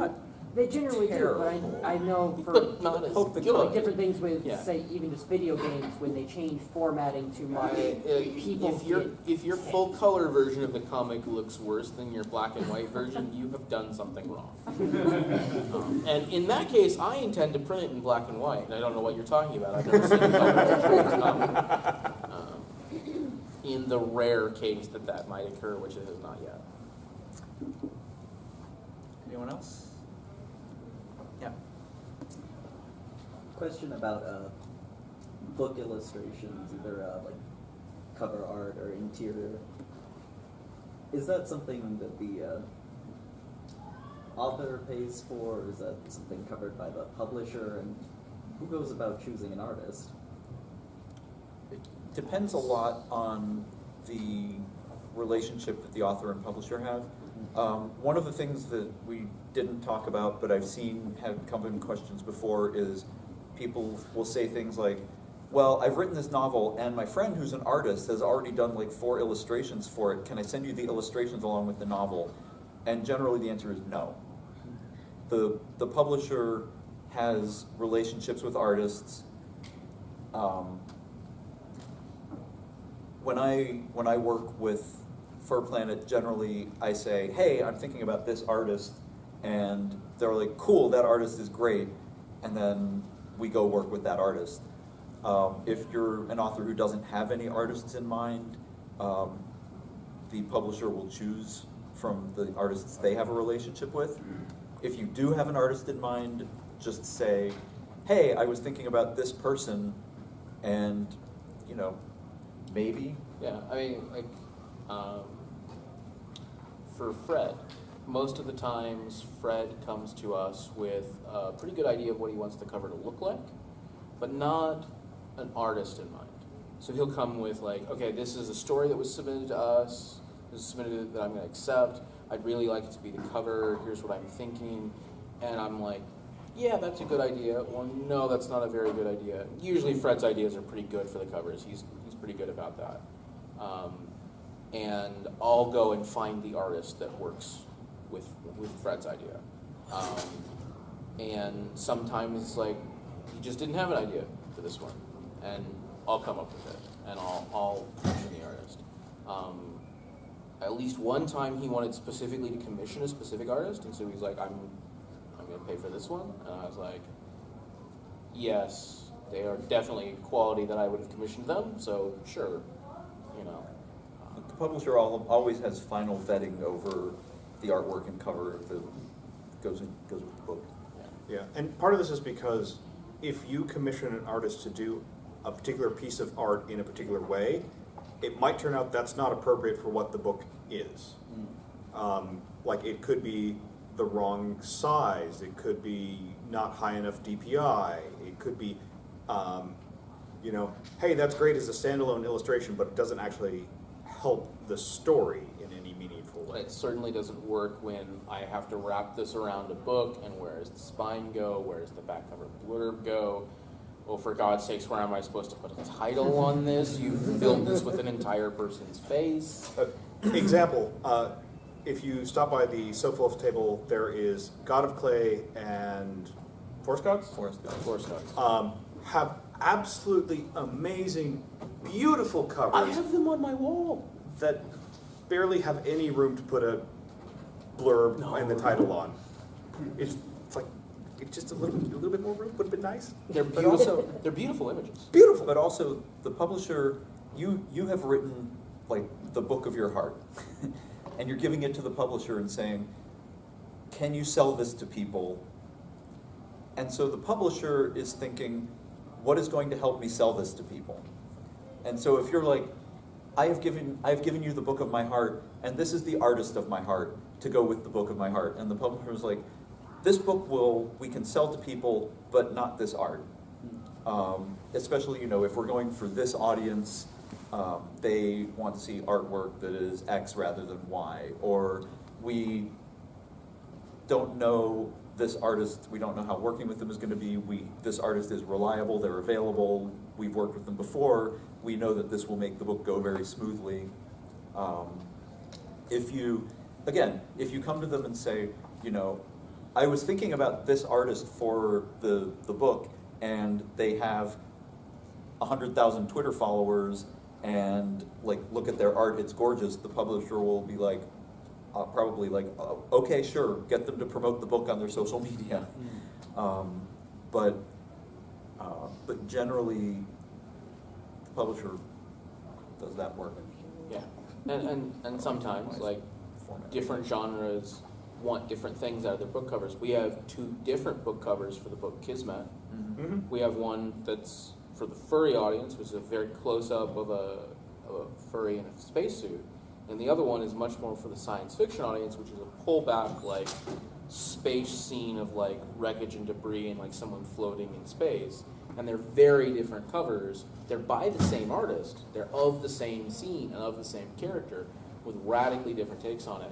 They generally do, but I know for But not as like good. different things with, Yeah. say, even just video games, when they change formatting too much, people If your full color version of the comic looks worse than your black and white version, you have done something wrong. And in that case, I intend to print it in black and white. And I don't know what you're talking about. I've never seen a color version of this comic. In the rare case that might occur, which it has not yet. Anyone else? Yeah. Question about book illustrations, either like cover art or interior. Is that something that the author pays for, or is that something covered by the publisher? And who goes about choosing an artist? It depends a lot on the relationship that the author and publisher have. One of the things that we didn't talk about, but I've seen have come in questions before, is people will say things like, well, I've written this novel and my friend who's an artist has already done like 4 illustrations for it. Can I send you the illustrations along with the novel? And generally the answer is no. The publisher has relationships with artists. When I work with Fur Planet, generally I say, hey, I'm thinking about this artist, and they're like, cool, that artist is great, and then we go work with that artist. If you're an author who doesn't have any artists in mind, the publisher will choose from the artists they have a relationship with. If you do have an artist in mind, just say, hey, I was thinking about this person, and, you know, maybe. Yeah, I mean, like, for Fred, most of the times Fred comes to us with a pretty good idea of what he wants the cover to look like, but not an artist in mind. So he'll come with like, okay, this is a story that was submitted to us, this is submitted that I'm going to accept, I'd really like it to be the cover, here's what I'm thinking, and I'm like, yeah, that's a good idea, or no, that's not a very good idea. Usually Fred's ideas are pretty good for the covers, he's pretty good about that. And I'll go and find the artist that works with Fred's idea. And sometimes it's like, he just didn't have an idea for this one, and I'll come up with it, and I'll commission the artist. At least one time he wanted specifically to commission a specific artist, and so he's like, I'm going to pay for this one, and I was like, yes, they are definitely quality that I would have commissioned them, so sure, you know. The publisher always has final vetting over the artwork and cover that goes with the book. Yeah, and part of this is because if you commission an artist to do a particular piece of art in a particular way, it might turn out that's not appropriate for what the book is. Like it could be the wrong size, it could be not high enough DPI, it could be, you know, hey, that's great as a standalone illustration, but it doesn't actually help the story in any meaningful way. It certainly doesn't work when I have to wrap this around a book, and where does the spine go, where does the back cover blurb go? Oh, for God's sakes, where am I supposed to put a title on this? You filled this with an entire person's face. Example, if you stop by the Sofa Wolf table, there is God of Clay and Forest Gods? Forest Gods. Forest Gods. Have absolutely amazing, beautiful covers. I have them on my wall. that barely have any room to put a blurb and the title on. It's like, it's just a little bit more room would have been nice. They're But beautiful. also- They're beautiful images. Beautiful. But also, the publisher, you have written like the book of your heart, and you're giving it to the publisher and saying, can you sell this to people? And so the publisher is thinking, what is going to help me sell this to people? And so if you're like, I have given you the book of my heart, and this is the artist of my heart to go with the book of my heart, and the publisher is like, this book we can sell to people, but not this art. Especially, if we're going for this audience, they want to see artwork that is X rather than Y, or we don't know this artist, we don't know how working with them is going to be, this artist is reliable, they're available, we've worked with them before, we know that this will make the book go very smoothly. If you come to them and say, I was thinking about this artist for the book, and they have 100,000 Twitter followers, and look at their art, it's gorgeous, the publisher will be like, probably like, okay, sure, get them to promote the book on their social media. But generally, the publisher does that work. Yeah, and sometimes different genres want different things out of their book covers. We have 2 different book covers for the book Kismet. Mm-hmm. We have one that's for the furry audience, which is a very close-up of a furry in a spacesuit. And the other one is much more for the science fiction audience, which is a pullback, space scene of, wreckage and debris and, someone floating in space. And they're very different covers. They're by the same artist. They're of the same scene and of the same character with radically different takes on it,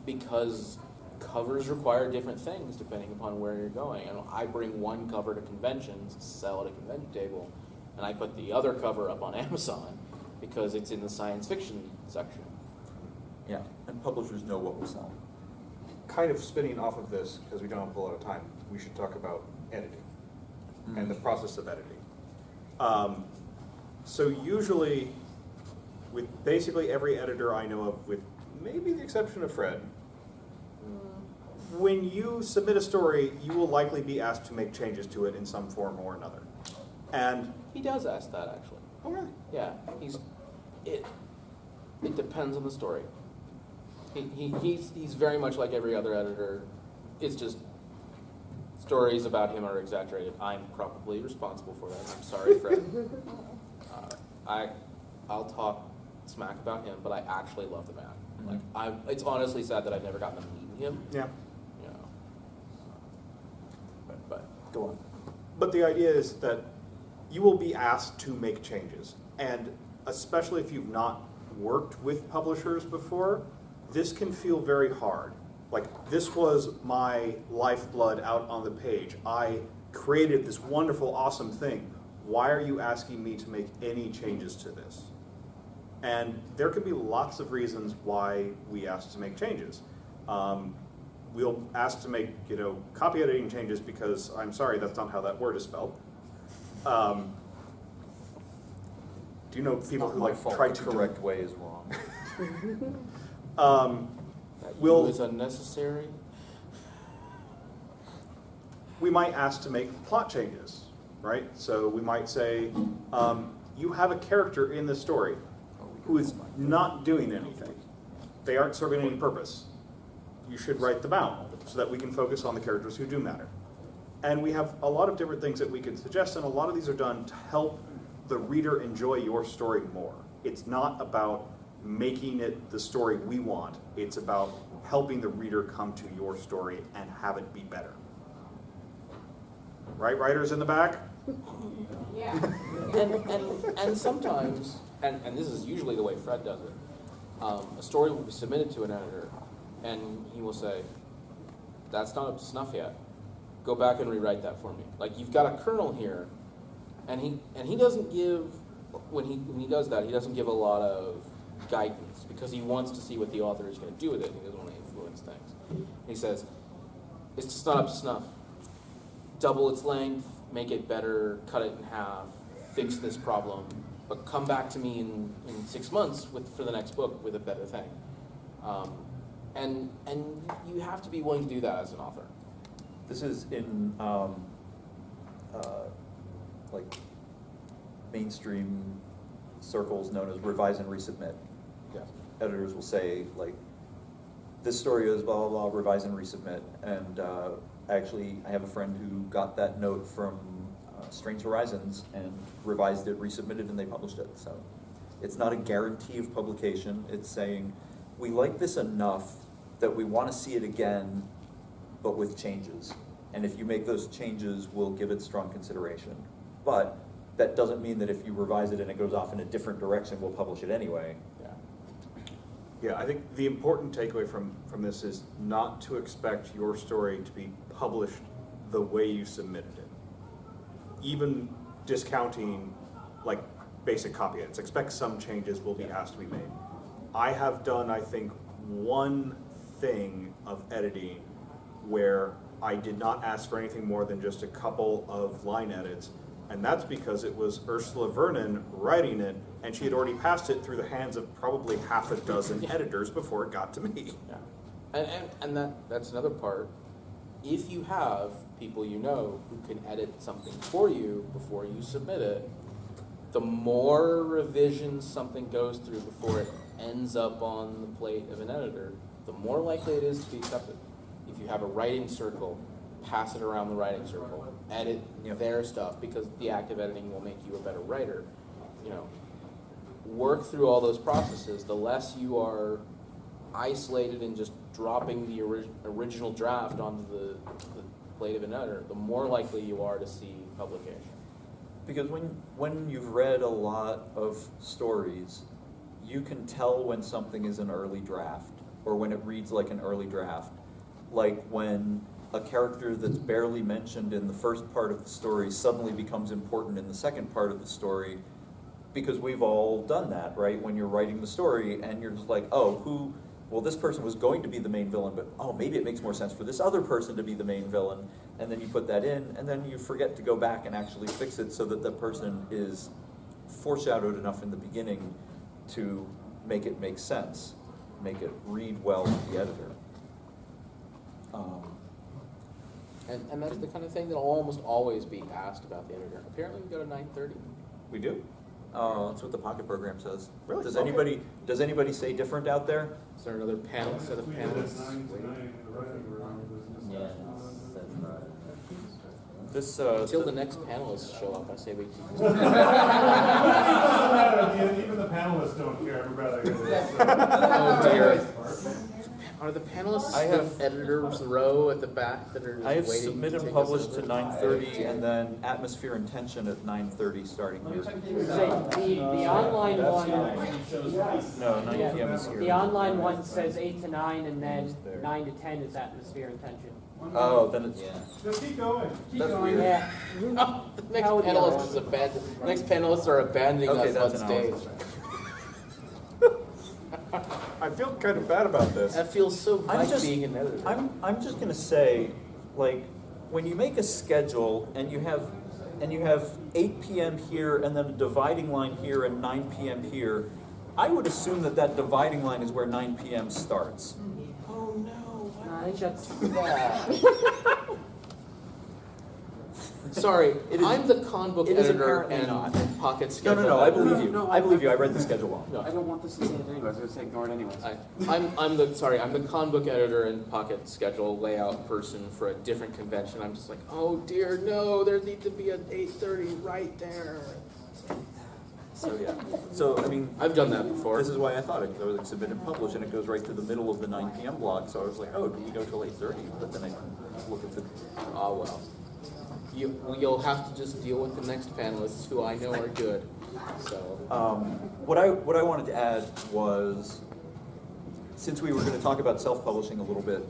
because covers require different things depending upon where you're going. And I bring one cover to conventions to sell at a convention table, and I put the other cover up on Amazon because it's in the science fiction section. Yeah, and publishers know what we're selling. Kind of spinning off of this, because we don't have a lot of time, we should talk about editing and the process of editing. So usually, with basically every editor I know of, with maybe the exception of Fred, when you submit a story, you will likely be asked to make changes to it in some form or another. And He does ask that, actually. oh really? Yeah, it depends on the story. He's very much like every other editor. It's just stories about him are exaggerated. I'm probably responsible for that. I'm sorry, Fred. I'll talk smack about him, but I actually love the man. It's honestly sad that I've never gotten to meet him. Yeah. But go on. But the idea is that you will be asked to make changes. And especially if you've not worked with publishers before, this can feel very hard. This was my lifeblood out on the page. I created this wonderful, awesome thing. Why are you asking me to make any changes to this? And there could be lots of reasons why we ask to make changes. We'll ask to make, copy editing changes because, I'm sorry, that's not how that word is spelled. Do you know people who try to The correct way is wrong. Is unnecessary. We might ask to make plot changes, right? So we might say, you have a character in the story who is not doing anything. They aren't serving any purpose. You should write them out so that we can focus on the characters who do matter. And we have a lot of different things that we can suggest, and a lot of these are done to help the reader enjoy your story more. It's not about making it the story we want. It's about helping the reader come to your story and have it be better. Right, writers in the back? Yeah. And sometimes, and this is usually the way Fred does it, a story will be submitted to an editor, and he will say, that's not up to snuff yet. Go back and rewrite that for me. You've got a kernel here, and he doesn't give, when he does that, he doesn't give a lot of guidance, because he wants to see what the author is going to do with it. He doesn't want to influence things. He says, it's just not up to snuff. Double its length, make it better, cut it in half, fix this problem, but come back to me in 6 months for the next book with a better thing. And you have to be willing to do that as an author. This is in like mainstream circles known as revise and resubmit. Yes. Editors will say, like, this story is blah, blah, blah, revise and resubmit. And actually, I have a friend who got that note from Strange Horizons and revised it, resubmitted, and they published it. So it's not a guarantee of publication. It's saying, we like this enough that we want to see it again, but with changes. And if you make those changes, we'll give it strong consideration. But that doesn't mean that if you revise it and it goes off in a different direction, we'll publish it anyway. Yeah, I think the important takeaway from this is not to expect your story to be published the way you submitted it. Even discounting like basic copy edits, expect some changes will be asked to be made. I have done, I think, one thing of editing where I did not ask for anything more than just a couple of line edits, and that's because it was Ursula Vernon writing it, and she had already passed it through the hands of probably half a dozen editors before it got to me. Yeah. And that's another part. If you have people you know who can edit something for you before you submit it, the more revisions something goes through before it ends up on the plate of an editor, the more likely it is to be accepted. If you have a writing circle, pass it around the writing circle, edit their stuff, because the active editing will make you a better writer. You know, work through all those processes. The less you are isolated and just dropping the original draft onto the plate of an editor, the more likely you are to see publication. Because when you've read a lot of stories, you can tell when something is an early draft, or when it reads like an early draft. Like when a character that's barely mentioned in the first part of the story suddenly becomes important in the second part of the story, because we've all done that, right? When you're writing the story and you're just like, oh, well, this person was going to be the main villain, but oh, maybe it makes more sense for this other person to be the main villain, and then you put that in, and then you forget to go back and actually fix it so that the person is foreshadowed enough in the beginning to make it make sense, make it read well to the editor. And that's the kind of thing that will almost always be asked about the editor. Apparently we go to 9:30. We do? That's what the Pocket program says. Really? Does Okay. anybody say different out there? Is there another set of panelists? Yeah. This Until the next panelists show up, I say we keep It doesn't matter, even the panelists don't care, everybody hears Oh dear. this. Are the panelists I have- the editors row at the back that are just I have waiting submit to and take publish us to over? 9:30, and then atmosphere and tension at 9:30 starting here. Say, the online one, No, 9 p.m. is here. the online one says 8 to 9, and then 9 to 10 is atmosphere and tension. Oh, then it's Yeah. Just keep going. that's weird. Yeah. Oh, the next That would be panelist wrong. is next panelists are abandoning Okay, us that's on an hour. stage. I feel kind of bad about this. That feels so I'm like just- being an editor. I'm just gonna say, like, when you make a schedule and you have 8 p.m. here and then a dividing line here and 9 p.m. here, I would assume that dividing line is where 9 p.m. starts. Oh no. I think that's Sorry, It is- I'm the con book it is editor apparently and not. pocket No, schedule. no, I editor. believe you. I believe you. I read the schedule wrong. No. I don't want this to say it anyway. I was going to say ignore it anyways. I'm the con book editor and pocket schedule layout person for a different convention. I'm just like, oh dear, no, there needs to be an 8:30 right there. So yeah. So I mean, I've done that before. this is why I thought it. I was like submit and publish, and it goes right to the middle of the 9 p.m. block. So I was like, oh, do we go till 8:30? But then I look at the. Ah well. You'll have to just deal with the next panelists who I know are good. So What I wanted to add was, since we were going to talk about self-publishing a little bit,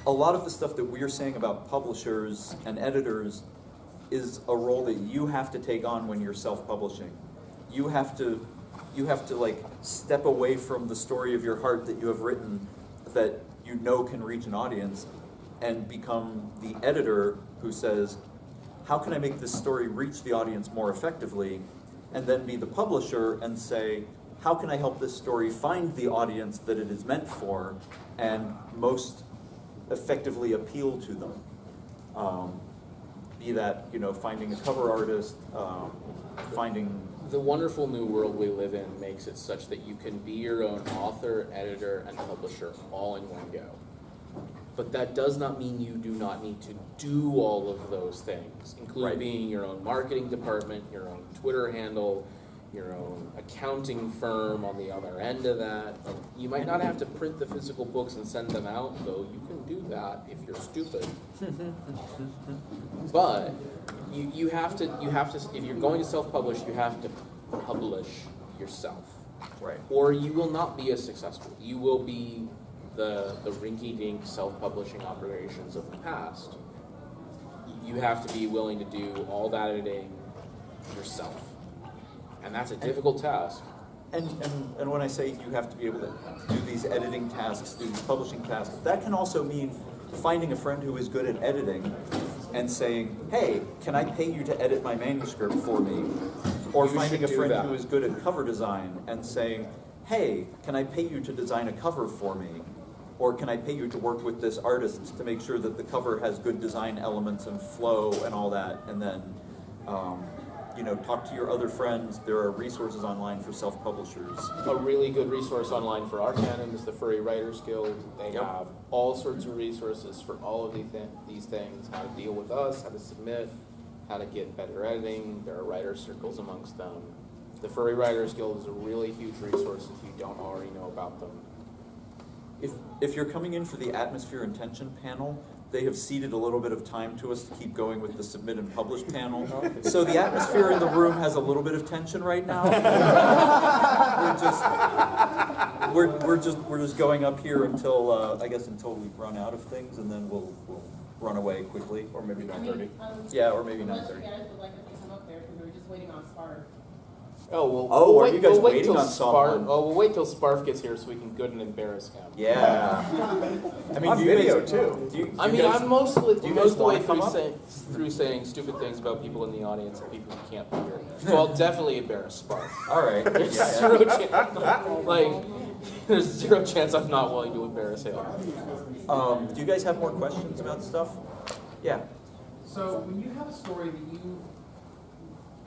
a lot of the stuff that we're saying about publishers and editors is a role that you have to take on when you're self-publishing. You have to like step away from the story of your heart that you have written that you know can reach an audience, and become the editor who says, how can I make this story reach the audience more effectively? and then be the publisher and say, how can I help this story find the audience that it is meant for and most effectively appeal to them? Be that, finding a cover artist, finding... The wonderful new world we live in makes it such that you can be your own author, editor, and publisher all in one go. But that does not mean you do not need to do all of those things, including Right. being your own marketing department, your own Twitter handle, your own accounting firm on the other end of that. And you might not have to print the physical books and send them out, though you can do that if you're stupid. But you have to, if you're going to self-publish, you have to publish yourself. Right. Or you will not be as successful. You will be the rinky-dink self-publishing operations of the past. You have to be willing to do all that editing yourself. And that's a difficult task. And when I say you have to be able to do these editing tasks, do these publishing tasks, that can also mean finding a friend who is good at editing and saying, hey, can I pay you to edit my manuscript for me? Or You finding a should do friend that. who is good at cover design and saying, hey, can I pay you to design a cover for me? Or can I pay you to work with this artist to make sure that the cover has good design elements and flow and all that? And then, talk to your other friends. There are resources online for self-publishers. A really good resource online for our fandom is the Furry Writers Guild. They Yep. have all sorts of resources for all of these things, how to deal with us, how to submit, how to get better editing. There are writer circles amongst them. The Furry Writers Guild is a really huge resource if you don't already know about them. If you're coming in for the Atmosphere and Tension panel, they have ceded a little bit of time to us to keep going with the Submit and Publish panel. So the atmosphere in the room has a little bit of tension right now. we're just going up here until until we've run out of things, and then we'll run away quickly, or maybe 9:30. Yeah, or maybe 9:30. Unless you guys would like us to come up there, because we were just waiting on Spark. Oh, well, Oh, we'll are wait, you guys we'll wait waiting till on someone? We'll wait till Sparf gets here so we can good and embarrass him. Yeah. I mean, On do you video, guys, too. Do you, I do mean, you guys, I'm most of do you the guys way wanna come up? through saying stupid things about people in the audience and people who can't be here. So I'll definitely embarrass Sparf. All right. There's Yeah, zero chance. There's zero chance I'm not willing to embarrass him. Do you guys have more questions about stuff? Yeah. So when you have a story that you've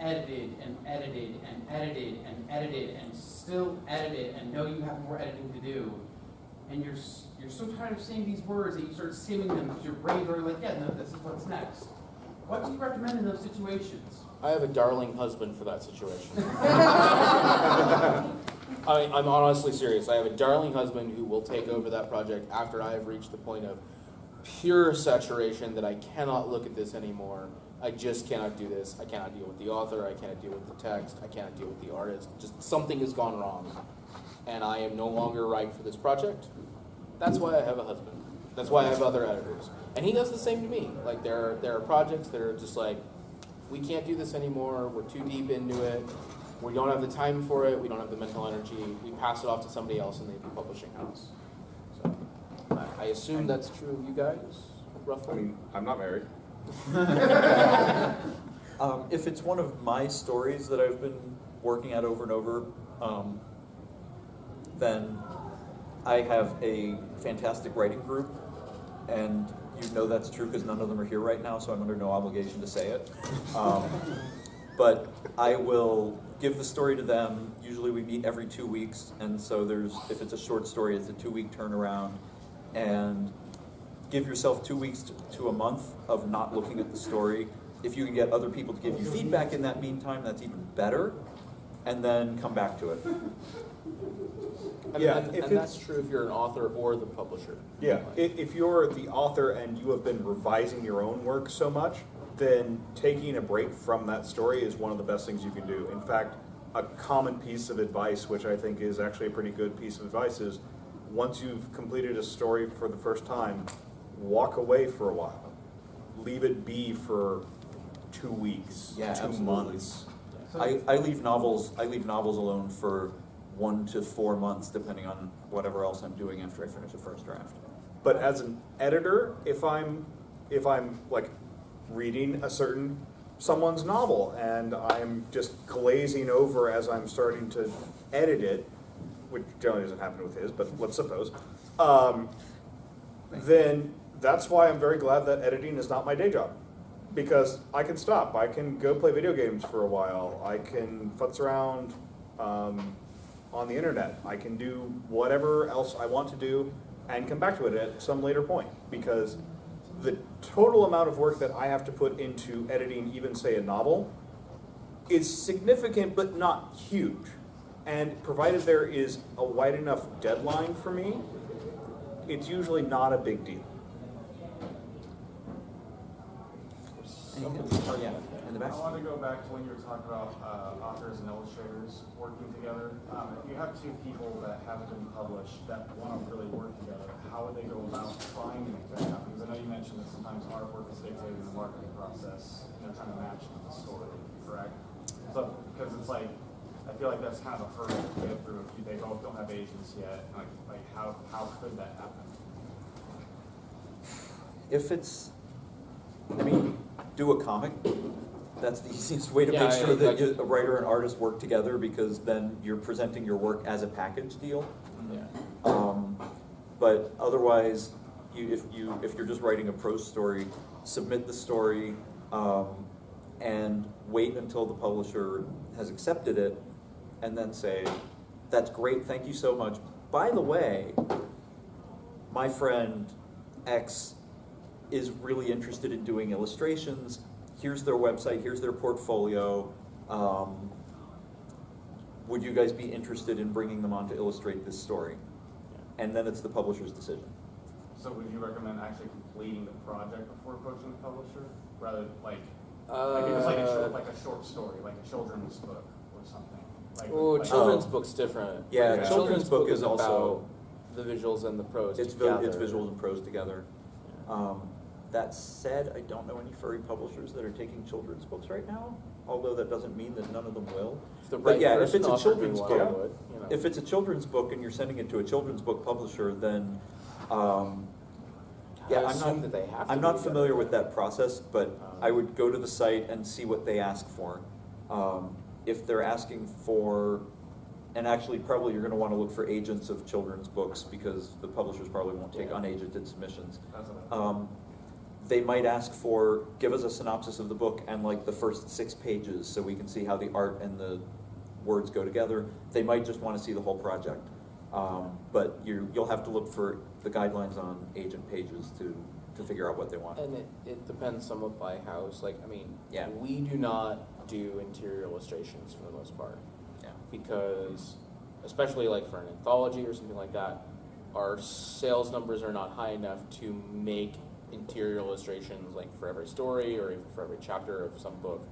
edited and edited and edited and edited and still edited and know you have more editing to do, and you're so tired of saying these words that you start skimming them because your brain's already like, yeah, no, this is what's next. What do you recommend in those situations? I have a darling husband for that situation. I'm honestly serious. I have a darling husband who will take over that project after I have reached the point of pure saturation that I cannot look at this anymore. I just cannot do this. I cannot deal with the author. I cannot deal with the text. I cannot deal with the artist. Just something has gone wrong. And I am no longer right for this project. That's why I have a husband. That's why I have other editors. And he does the same to me. Like there are projects that are just like, we can't do this anymore. We're too deep into it. We don't have the time for it. We don't have the mental energy. We pass it off to somebody else and they do publishing house. So I assume that's true of you guys, roughly? I mean, I'm not married. If it's one of my stories that I've been working at over and over, then I have a fantastic writing group, and you know that's true because none of them are here right now, so I'm under no obligation to say it. But I will give the story to them. Usually we meet every 2 weeks, and so if it's a short story, it's a 2-week turnaround, and give yourself 2 weeks to a month of not looking at the story. If you can get other people to give you feedback in that meantime, that's even better, and then come back to it. And that's true if you're an author or the publisher. Yeah, if you're the author and you have been revising your own work so much, then taking a break from that story is one of the best things you can do. In fact, a common piece of advice, which I think is actually a pretty good piece of advice, is once you've completed a story for the first time, walk away for a while. Leave it be for 2 weeks, Yeah, 2 absolutely. months. I leave novels alone for 1 to 4 months, depending on whatever else I'm doing after I finish the first draft. But as an editor, if I'm like reading a certain someone's novel and I'm just glazing over as I'm starting to edit it, which generally doesn't happen with his, but let's suppose, then that's why I'm very glad that editing is not my day job. Because I can stop, I can go play video games for a while, I can futz around on the internet, I can do whatever else I want to do and come back to it at some later point. Because the total amount of work that I have to put into editing even, say, a novel is significant but not huge. And provided there is a wide enough deadline for me, it's usually not a big deal. Oh, yeah, in the back. I want to go back to when you were talking about authors and illustrators working together. If you have two people that haven't been published that want to really work together, how would they go about trying to make that happen? Because I know you mentioned that sometimes artwork is dictated in the marketing process, and they're trying to match it to the story, correct? So, because it's like, I feel like that's kind of a hurdle to get through if they both don't have agents yet. Like how could that happen? If it's, I mean, do a comic. That's the easiest way to Yeah, make sure that like- a writer and artist work together, because then you're presenting your work as a package deal. Yeah. But otherwise, if you're just writing a prose story, submit the story and wait until the publisher has accepted it, and then say, "That's great, thank you so much. By the way, my friend X is really interested in doing illustrations. Here's their website, here's their portfolio. Would you guys be interested in bringing them on to illustrate this story?" And then it's the publisher's decision. So would you recommend actually completing the project before approaching the publisher, rather like if it's like a short story, like a children's book or something? Oh, children's book's different. Yeah, Like, children's book is also about the visuals and the prose it's together. it's visuals and prose together. That said, I don't know any furry publishers that are taking children's books right now, although that doesn't mean that none of them will. If the But right yeah, if person it's a offered children's me one, I book, would, you know. if it's a children's book and you're sending it to a children's book publisher, then yeah, I assume that they have to I'm be not together. familiar with that process, but I would go to the site and see what they ask for. If they're asking for, and actually probably you're going to want to look for agents of children's books, because the publishers probably won't take unagented submissions. That's what They might ask for, give us a synopsis of the book and like the first 6 pages so we can see how the art and the words go together. They might just want to see the whole project. But you'll have to look for the guidelines on agent pages to figure out what they want. And it depends somewhat by house. Like, I mean, Yeah. we do not do interior illustrations for the most part. Yeah. Because, especially like for an anthology or something like that, our sales numbers are not high enough to make interior illustrations like for every story or even for every chapter of some book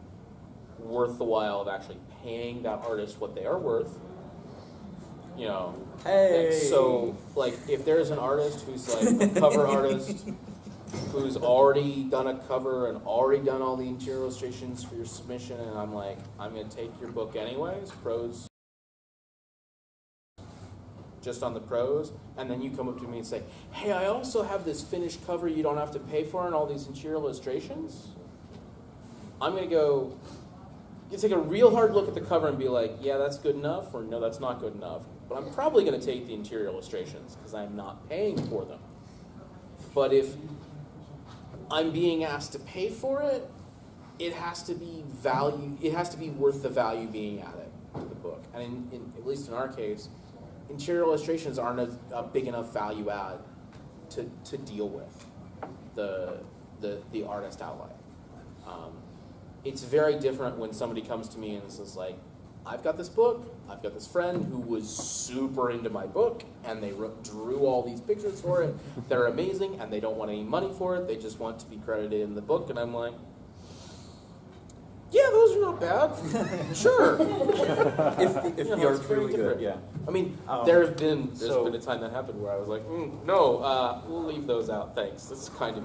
worth the while of actually paying that artist what they are worth. You know, Hey! So like if there's an artist who's like a cover artist who's already done a cover and already done all the interior illustrations for your submission, and I'm like, I'm gonna take your book anyways, prose, just on the prose, and then you come up to me and say, hey, I also have this finished cover you don't have to pay for and all these interior illustrations. I'm gonna go, you take a real hard look at the cover and be like, yeah, that's good enough, or no, that's not good enough. But I'm probably gonna take the interior illustrations because I'm not paying for them. But if I'm being asked to pay for it, it has to be value, it has to be worth the value being added to the book. And at least in our case, interior illustrations aren't a big enough value add to deal with the artist outlay. It's very different when somebody comes to me and says like, I've got this book, I've got this friend who was super into my book, and they drew all these pictures for it. They're amazing, and they don't want any money for it. They just want to be credited in the book, and I'm like, yeah, those are not bad. Sure. If the art's really good, yeah. I mean, there's been so- a time that happened where I was like, no, we'll leave those out, thanks. This is kind of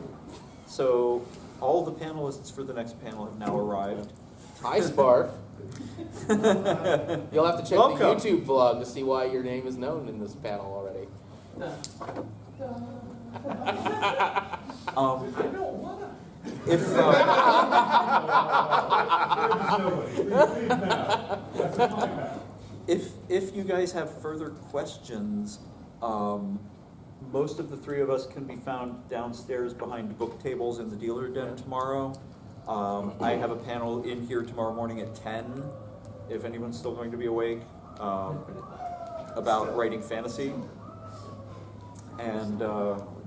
So all the panelists for the next panel have now arrived. Hi, Spark. You'll have to check Welcome. the YouTube vlog to see why your name is known in this panel already. I don't wanna. If, if you guys have further questions, most of the three of us can be found downstairs behind book tables in the dealer den tomorrow. I have a panel in here tomorrow morning at 10, if anyone's still going to be awake, about writing fantasy. And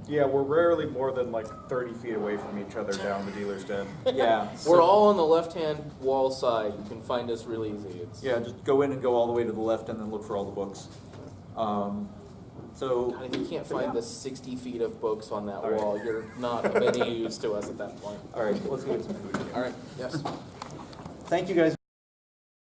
Yeah, we're rarely more than like 30 feet away from each other down the dealer's den. yeah, We're all on the left-hand wall side. You can find us real easy. It's, yeah, just go in and go all the way to the left and then look for all the books. So if you can't find the 60 feet of books on that All right. wall, you're not of any use to us at that point. all right, let's go get some food. All right, yes. Thank you guys.